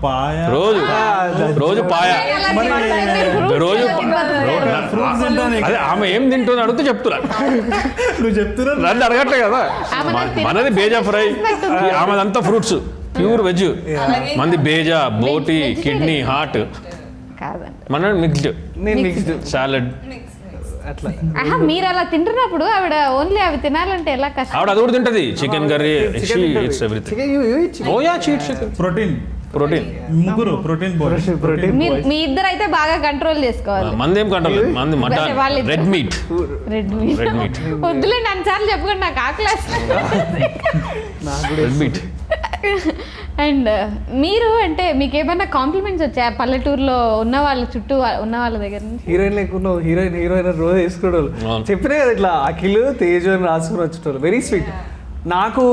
పాయ రోజు పాయ రోజు ఫ్రూట్స్ తింటాను అదే ఆమె ఏం తింటుంది అడిగితే చెప్తున్నా. నువ్వు చెప్తున్నా నన్ను అడగట్లే కదా. మనది బేజా ఫ్రై, ఆమెదంతా ఫ్రూట్స్, ప్యూర్ వెజ్. మంది బేజా, బోటి, కిడ్నీ, హార్ట్. కాదండి, మన మిక్స్డ్, నేను మిక్స్డ్ సాలడ్. అట్లా. ఆహా, మీరు అలా తింటున్నప్పుడు ఆవిడ ఓన్లీ అవి తినాలంటే ఎలా కష్టం? ఆవిడ అది కూడా తింటది, chicken curry, it's everything. Oh yeah, cheat chicken, protein ముగ్గురు ప్రోటీన్ ప్రోటీన్ మీ ఇద్దరు అయితే బాగా కంట్రోల్ చేసుకోవాలి. మంది ఏం కంట్రోల్, మంది మటన్, వాళ్ళిద్దరు. Red meat. Red meat red meat, వద్దులేండి అన్నిసార్లు చెప్పుకోండి, నాకు ఆకలి నాకు కూడా రెడ్ మీట్. అండ్ మీరు అంటే మీకు ఏమైనా కాంప్లిమెంట్స్ వచ్చాయా పల్లెటూరులో ఉన్న వాళ్ళ చుట్టూ ఉన్న వాళ్ళ దగ్గర నుంచి? హీరోయిన్ లేకున్నావు, హీరోయిన్ రోజు వేసుకునేవాళ్ళు. అవును. చెప్పినా కదా ఇట్లా అఖిల్ తేజు అని రాసుకుని వచ్చేటోళ్ళు. Very sweet. నాకు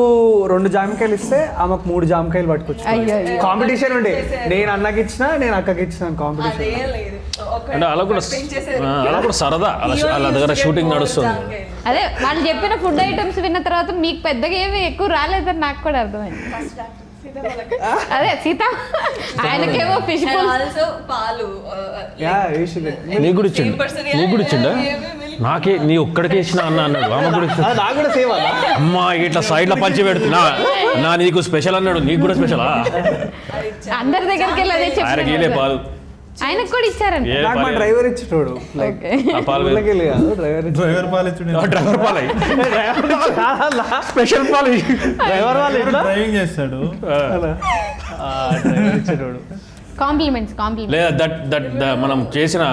2 జామకాయలు ఇస్తే ఆమెకు 3 జామకాయలు పట్టుకొచ్చు. అయ్యో, అయ్యో. కాంపిటీషన్ ఉండే, నేను అన్నకి ఇచ్చినా నేను అక్కకి ఇచ్చిన కాంపిటీషన్. అదే లేదు. అంటే అలా కూడా సరదా, అలా దగ్గర షూటింగ్ నడుస్తుంది. అదే వాళ్ళు చెప్పిన ఫుడ్ ఐటమ్స్ విన్న తర్వాత మీకు పెద్దగా ఏమి ఎక్కువ రాలేదని నాకు కూడా అర్థమైంది. అదే సీత ఆయనకేమో ఫిష్ ఆల్సో పాలు. నీకు కూడా ఇచ్చిండు, నీకు కూడా ఇచ్చిండా? నాకే నీ ఒక్కడికే ఇచ్చిన అన్న అన్నాడు, ఆమె కూడా ఇచ్చిన. నాకు కూడా సేమ్ అలా. అమ్మా ఇట్లా సైడ్ లో పంచి పెడుతున్నా, నా నీకు స్పెషల్ అన్నాడు, నీకు కూడా స్పెషలా? అందరి దగ్గరికి వెళ్ళి అదే ఆయనకి చెప్పారు, పాలు, ఆయనకు కూడా ఇచ్చారంట. ఏ నాకు మా పాలు? డ్రైవర్ ఇచ్చేటోడు. Like okay. ఆ పాలు వేరు. ఊళ్ళకి వెళ్ళి కాదు, డ్రైవర్ డ్రైవర్ పాలు ఇచ్చుడు డ్రైవర్ పాలు అయ్యి. స్పెషల్ పాలు అయ్యి. డ్రైవర్ వాళ్ళు ఎట్లా డ్రైవింగ్ చేస్తాడు. డ్రైవర్ ఇచ్చేటోడు. కాంప్లిమెంట్స్ లేదా దట్ మనం చేసిన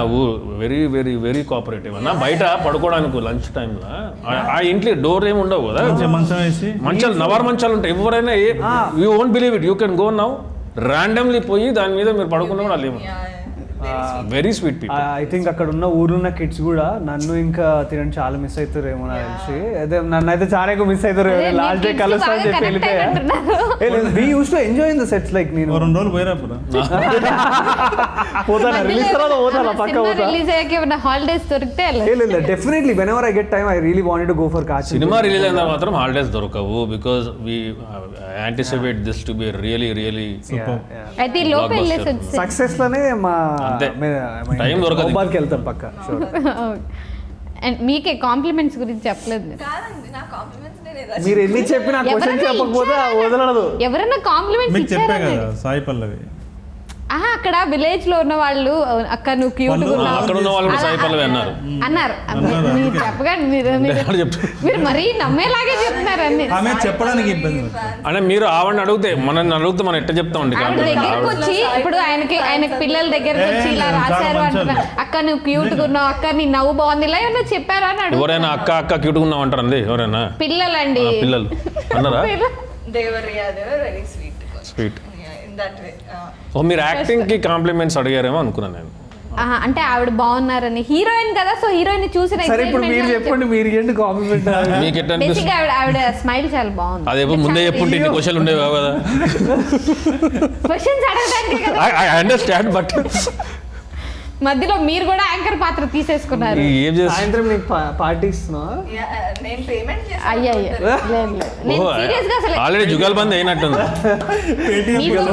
వెరీ వెరీ వెరీ కోఆపరేటివ్ అన్న. బయట పడుకోవడానికి లంచ్ టైంలో ఆ ఇంట్లో డోర్ ఏమి ఉండవు కదా, మంచం వేసి మంచాలు, నవారు మంచాలు ఉంటాయి. ఎవరైనా you won't believe it, you can go now randomly పోయి దాని మీద మీరు పడుకున్న కూడా లేవు. Very sweet people. I think అక్కడ ఉన్న ఊరున్న కిడ్స్ కూడా నన్ను ఇంకా తినని చాలా మిస్ అవుతారేమో నాకు తెలిసి. అదే నన్ను అయితే చాలా ఎక్కువ మిస్ అవుతారు. అదే, మీ లాస్ట్ డే kids కలుస్తా అని బాగా చెప్పి connect వెళ్ళిపోయా. అయినట్టున్నారు. We use to enjoy in the sets. Like నేను 2 రోజులు పోయినప్పుడు పోతాను, రిలీజ్ తర్వాత పోతాను, పక్క పోతా. రిలీజ్ అయ్యాక ఏమైనా హాలిడేస్ దొరికితే లేదు definitely whenever I get time I really wanted to go for Kochi. Cinema release అయిన మాత్రం హాలిడేస్ దొరకవు, because we anticipate this to be really really అయితే ఈ లోపు వెళ్ళేసి వచ్చేసి సక్సెస్ లోనే మా అంతే. Time దొరకదు. హైదరాబాద్కి వెళ్తాం పక్క. అండ్ మీకే కాంప్లిమెంట్స్ గురించి చెప్పలేదు మీరు. కాదండి, నా కాంప్లిమెంట్స్ నేను ఏదో మీరు ఎన్ని చెప్పిన క్వశ్చన్ ఎవరైనా చెప్పకపోతే ఇచ్చారా? వదలదు. ఎవరైనా కాంప్లిమెంట్స్ మీకు చెప్పా ఇచ్చారా కదా సాయి పల్లవి. అక్కడ విలేజ్ లో ఉన్న వాళ్ళు అక్క నువ్వు క్యూట్ అక్కడ ఉన్న వాళ్ళు కూడా సాయి పల్లవి అన్నారు. అన్నారు. మీరు చెప్పకండి, ఎవరు చెప్తారు? మీరు మరీ నమ్మేలాగే చెప్తున్నారు అన్ని. ఆమె చెప్పడానికి ఇబ్బంది పడుతుంది. అంటే మీరు ఆవిడని అడిగితే మనల్ని అడిగితే మనం ఎట్ట చెప్తామండి? ఆవిడ దగ్గరకు వచ్చి ఇప్పుడు ఆయనకి పిల్లల దగ్గరకు వచ్చి ఇలా రాశారు అంటున్నారు, అక్క నువ్వు క్యూట్ గా ఉన్నావు, అక్క నీ నవ్వు బాగుంది, ఇలా ఏమన్నా చెప్పారా అని అడుగు. ఎవరైనా అక్క క్యూట్గా ఉన్నాం అంటారండి ఎవరైనా? పిల్లలండి, పిల్లలు అన్నారా? they were very sweet. Sweet. In that way. ఓ మీరు యాక్టింగ్ కి కాంప్లిమెంట్స్ అడిగారేమో అనుకున్నాను నేను. అంటే ఆవిడ బాగున్నారని, హీరోయిన్ కదా, సో హీరోయిన్ చూసిన సరే ఇప్పుడు మీరు చెప్పండి, మీరు ఏంటి కాంప్లిమెంట్? మీకు ఎట్లా బేసిక్ అనిపిస్తుంది? ఆవిడ స్మైల్ చాలా బాగుంది. అదే ముందే చెప్పుంటే ఇన్ని క్వశ్చన్లు ఉండేవి కదా. క్వశ్చన్స్ అడగడానికి కదా ఐ అండర్స్టాండ్, బట్ మధ్యలో మీరు కూడా యాంకర్ పాత్ర తీసేసుకున్నారు. ఏం చేస్తా? సాయంత్రం నీకు పార్టీ ఇస్తున్నావా? Yeah, నేను పేమెంట్ అయ్యయ్యో నేను సీరియస్ గా అసలు ఆల్రెడీ జుగల్బంద్ అయినట్టుంది. మీతో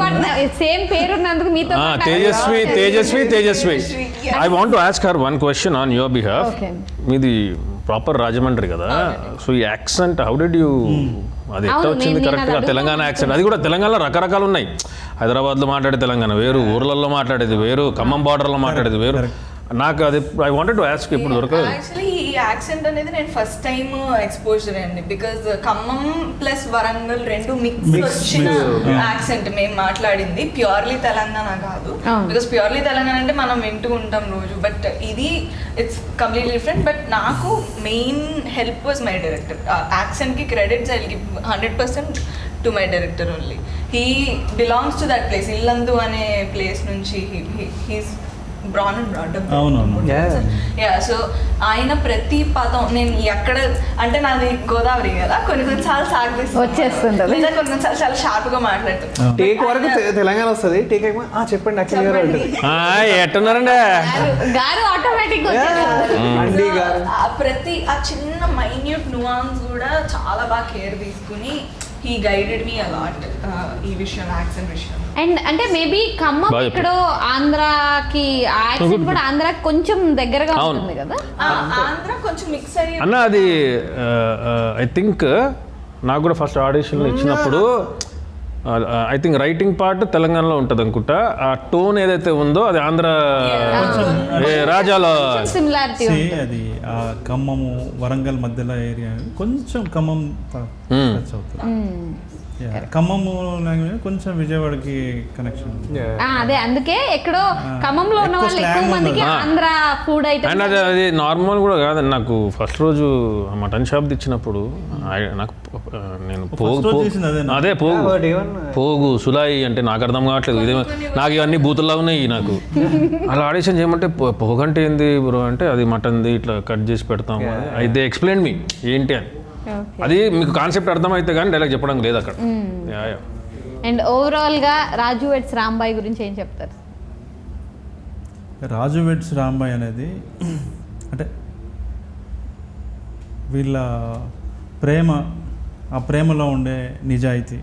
సేమ్ పేరున్నందుకు మీతో Tejaswi. I want to ask her one question on your behalf. Okay. మీది ప్రాపర్ రాజమండ్రి కదా, సో ఈ యాక్సెంట్ హౌ డిడ్ యూ, అది ఎట్లా అవును, వచ్చింది నేను కరెక్ట్గా? అది తెలంగాణ యాక్సెంట్, అది కూడా తెలంగాణలో రకరకాలు ఉన్నాయి. హైదరాబాద్లో మాట్లాడే తెలంగాణ వేరు, ఊర్లలో మాట్లాడేది వేరు, ఖమ్మం బార్డర్లో మాట్లాడేది వేరు. నాకు అది ఐ వాంటెడ్ టు ఆస్క్, ఇప్పుడు దొరకదు. యాక్చువల్లీ ఈ యాక్సెంట్ అనేది నేను ఫస్ట్ టైం ఎక్స్పోజర్ అండి, బికాజ్ ఖమ్మం ప్లస్ వరంగల్ రెండు మిక్స్ వచ్చిన యాక్సెంట్ మేము మాట్లాడింది. ప్యూర్లీ తెలంగాణ కాదు, బికాస్ ప్యూర్లీ తెలంగాణ అంటే మనం వింటూ ఉంటాం రోజు, బట్ ఇది ఇట్స్ కంప్లీట్లీ డిఫరెంట్. బట్ నాకు main help was my director. Accent కి credits I give 100% to my director only. He belongs to that place. ఇల్లందు అనే ప్లేస్ నుంచి he's born and brought up. అవునవును. సో ఆయన ప్రతి పదం నేను ఎక్కడ అంటే నాది గోదావరి కదా, కొన్నిసార్లు సాగు వచ్చేస్తుంటది. లేదా కొన్నిసార్లు చాలా షార్ప్ గా మాట్లాడుతాం. టేక్ వరకు తెలంగాణ వస్తుంది, టేక్ అయిపో చెప్పండి అఖిల్ గారు అంటుంది. ఎట్టున్నారండి గారు ఆటోమేటిక్ అండి గారు ప్రతి ఆ చిన్న మైన్యూట్ నువాన్స్ కూడా చాలా బాగా కేర్ తీసుకుని హీ గైడెడ్ మీ అలాట్ ఈ విషయం, యాక్సెంట్ విషయం. అండ్ అంటే మేబీ ఖమ్మం బాగా ఎక్కడో ఆంధ్రాకి యాక్సెంట్ కూడా ఆంధ్రాకి కొంచెం దగ్గరగా అవును. ఉంటుంది కదా. ఆంధ్ర కొంచెం మిక్స్ అయ్యి అన్న అది ఐ థింక్ నాకు కూడా ఫస్ట్ ఆడిషన్లో ఇచ్చినప్పుడు ఐ థింక్ రైటింగ్ పార్ట్ తెలంగాణలో ఉంటుంది అనుకుంటా, ఆ టోన్ ఏదైతే ఉందో అది ఆంధ్ర రాజాలో సిమిలారిటీ అది ఆ ఖమ్మము వరంగల్ మధ్యలో ఏరియా కొంచెం ఖమ్మం టచ్ అవుతుంది. ఖమ్మము లాంగ్వేజ్ కొంచెం విజయవాడకి కనెక్షన్. అదే అందుకే ఎక్కడో ఖమ్మంలో ఉన్న వాళ్ళు ఎక్కువ మందికి ఆంధ్ర ఫుడ్ అండ్ ఐటమ్. అది నార్మల్ కూడా కాదండి. నాకు ఫస్ట్ రోజు మటన్ షాప్ ఇచ్చినప్పుడు నాకు నేను అదే పోగు సులాయి అంటే నాకు అర్థం కావట్లేదు, ఇదే నాకు ఇవన్నీ బూతుల్లా ఉన్నాయి నాకు. అలా ఆడిషన్ చేయమంటే పోగంటే ఏంది బ్రో అంటే అది మటన్ది ఇట్లా కట్ చేసి పెడతాము, అయితే ఎక్స్ప్లెయిన్ మీ ఏంటి అని. అది మీకు కాన్సెప్ట్ అర్థమైతే కానీ డైలాగ్ చెప్పడం లేదు అక్కడ. అండ్ ఓవరాల్ గా రాజు వెడ్స్ రాంబాయ్ గురించి ఏం చెప్తారు? రాజు వెడ్స్ రాంబాయ్ అనేది అంటే వీళ్ళ ప్రేమ, ఆ ప్రేమలో ఉండే నిజాయితీ,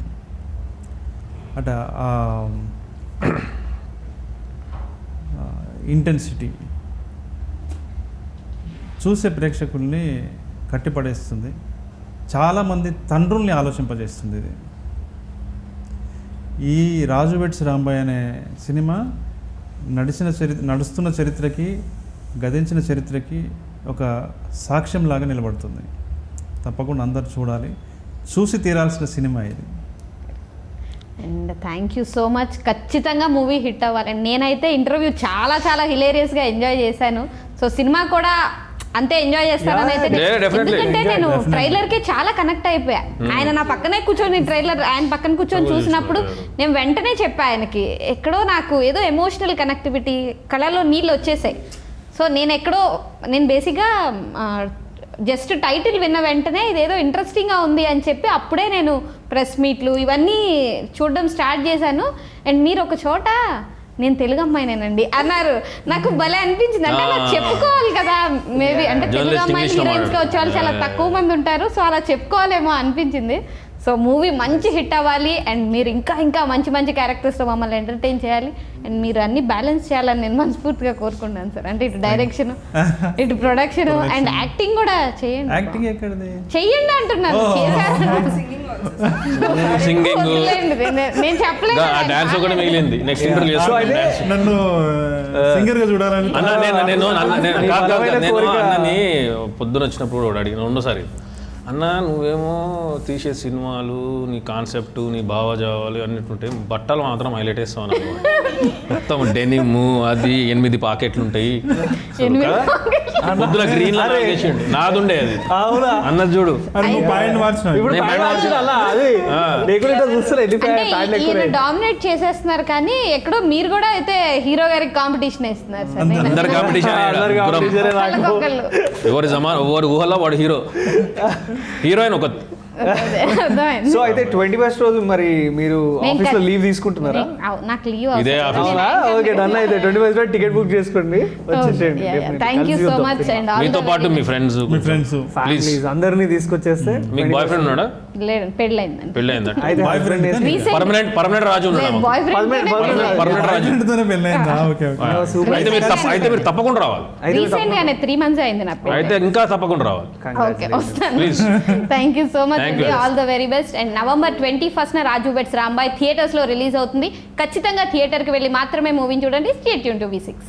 అంటే ఇంటెన్సిటీ చూసే ప్రేక్షకుల్ని కట్టిపడేస్తుంది. చాలామంది తండ్రుల్ని ఆలోచింపజేస్తుంది ఇది. ఈ రాజు వెడ్స్ రాంబాయ్ అనే సినిమా నడుస్తున్న చరిత్రకి, గతించిన చరిత్రకి ఒక సాక్ష్యంలాగా నిలబడుతుంది. తప్పకుండా అందరు చూడాలి, చూసి తీరాల్సిన సినిమా ఇది. And thank you so much. ఖచ్చితంగా మూవీ హిట్ అవ్వాలి. నేనైతే ఇంటర్వ్యూ చాలా చాలా హిలేరియస్గా ఎంజాయ్ చేశాను. సో సినిమా కూడా అంతే ఎంజాయ్ చేస్తానని అయితే, ఎందుకంటే నేను ట్రైలర్కి చాలా కనెక్ట్ అయిపోయా. ఆయన నా పక్కనే కూర్చొని ట్రైలర్ ఆయన పక్కన కూర్చొని చూసినప్పుడు నేను వెంటనే చెప్పా ఆయనకి, ఎక్కడో నాకు ఏదో ఎమోషనల్ కనెక్టివిటీ, కళలో నీళ్ళు వచ్చేసాయి. సో నేను బేసిక్గా జస్ట్ టైటిల్ విన్న వెంటనే ఇదేదో ఇంట్రెస్టింగ్గా ఉంది అని చెప్పి అప్పుడే నేను ప్రెస్ మీట్లు ఇవన్నీ చూడడం స్టార్ట్ చేశాను. అండ్ మీరు ఒక చోట నేను తెలుగు అమ్మాయినేనండి అన్నారు. నాకు భలే అనిపించింది. అంటే నాకు చెప్పుకోవాలి కదా, మేబీ అంటే తెలుగు అమ్మాయి హీరోయిన్స్గా వచ్చే వాళ్ళు చాలా తక్కువ మంది ఉంటారు. సో అలా చెప్పుకోవాలేమో అనిపించింది. సో మూవీ మంచి హిట్ అవ్వాలి అండ్ మీరు ఇంకా ఇంకా మంచి మంచి క్యారెక్టర్స్తో మమ్మల్ని ఎంటర్టైన్ చేయాలి అండ్ మీరు అన్ని బ్యాలెన్స్ చేయాలని నేను మనస్ఫూర్తిగా కోరుకుంటాను సార్. అంటే ఇటు డైరెక్షన్, ఇటు ప్రొడక్షన్ అండ్ యాక్టింగ్ కూడా చేయండి. యాక్టింగ్ ఎక్కడిది చెయ్యండి అంటున్నాను. సింగింగ్ నేను చెప్పలేదు. డాన్స్ ఒకటి మిగిలింది. నెక్స్ట్ ఇంటర్వ్యూ నన్ను సింగర్ గా చూడాలని అన్నని పొద్దున వచ్చినప్పుడు కూడా అడిగిన రెండోసారి, అన్న నువ్వేమో తీసే సినిమాలు నీ కాన్సెప్ట్ నీ భావజావాలు అన్నిటి బట్టలు మాత్రం హైలైట్ వేస్తావు అన్న. మొత్తం డెనిమ్ అది 8 పాకెట్లు ఉంటాయి. పొద్దున గ్రీన్ నాదుండే అది అన్నది చూడు. డామినేట్ చేసేస్తున్నారు కానీ ఎక్కడో మీరు కూడా అయితే హీరో గారికి కాంపిటీషన్ ఇస్తున్నారు సార్. అందరు కాంపిటీషన్, ఎవరి ఊహలో వాడు హీరో, హీరోయిన్ ఒక. సో అయితే 21st రోజు మరి మీరు ఆఫీస్ లో లీవ్ తీసుకుంటున్నారా? నాకు లీవ్ ఇదే ఓకే డన్. అయితే 21st రోజు టికెట్ బుక్ చేసుకోండి, వచ్చేసేయండి. Thank you so much. అండ్ మీతో పాటు మీ ఫ్రెండ్స్ ప్లీజ్ అందరినీ తీసుకొచ్చేస్తే. మీకు బాయ్ ఫ్రెండ్ ఉన్నాడా? లేదు, పెళ్ళైందండి. పెళ్ళైందా? పర్మనెంట్ రాజు ఉన్నాడా? పర్మనెంట్ రాజు అయితే మీరు తప్పకుండా రావాలి. రీసెంట్ గానే 3 months అయింది నా పెళ్ళి. అయితే ఇంకా తప్పకుండా రావాలి. ఓకే వస్తాను. Please. Thank you so much అండి. All the very best. And November 21st Raju weds Rambai theatres లో రిలీజ్ అవుతుంది. ఖచ్చితంగా థియేటర్ కి వెళ్ళి మాత్రమే మూవీని చూడండి. Stay tune to V6.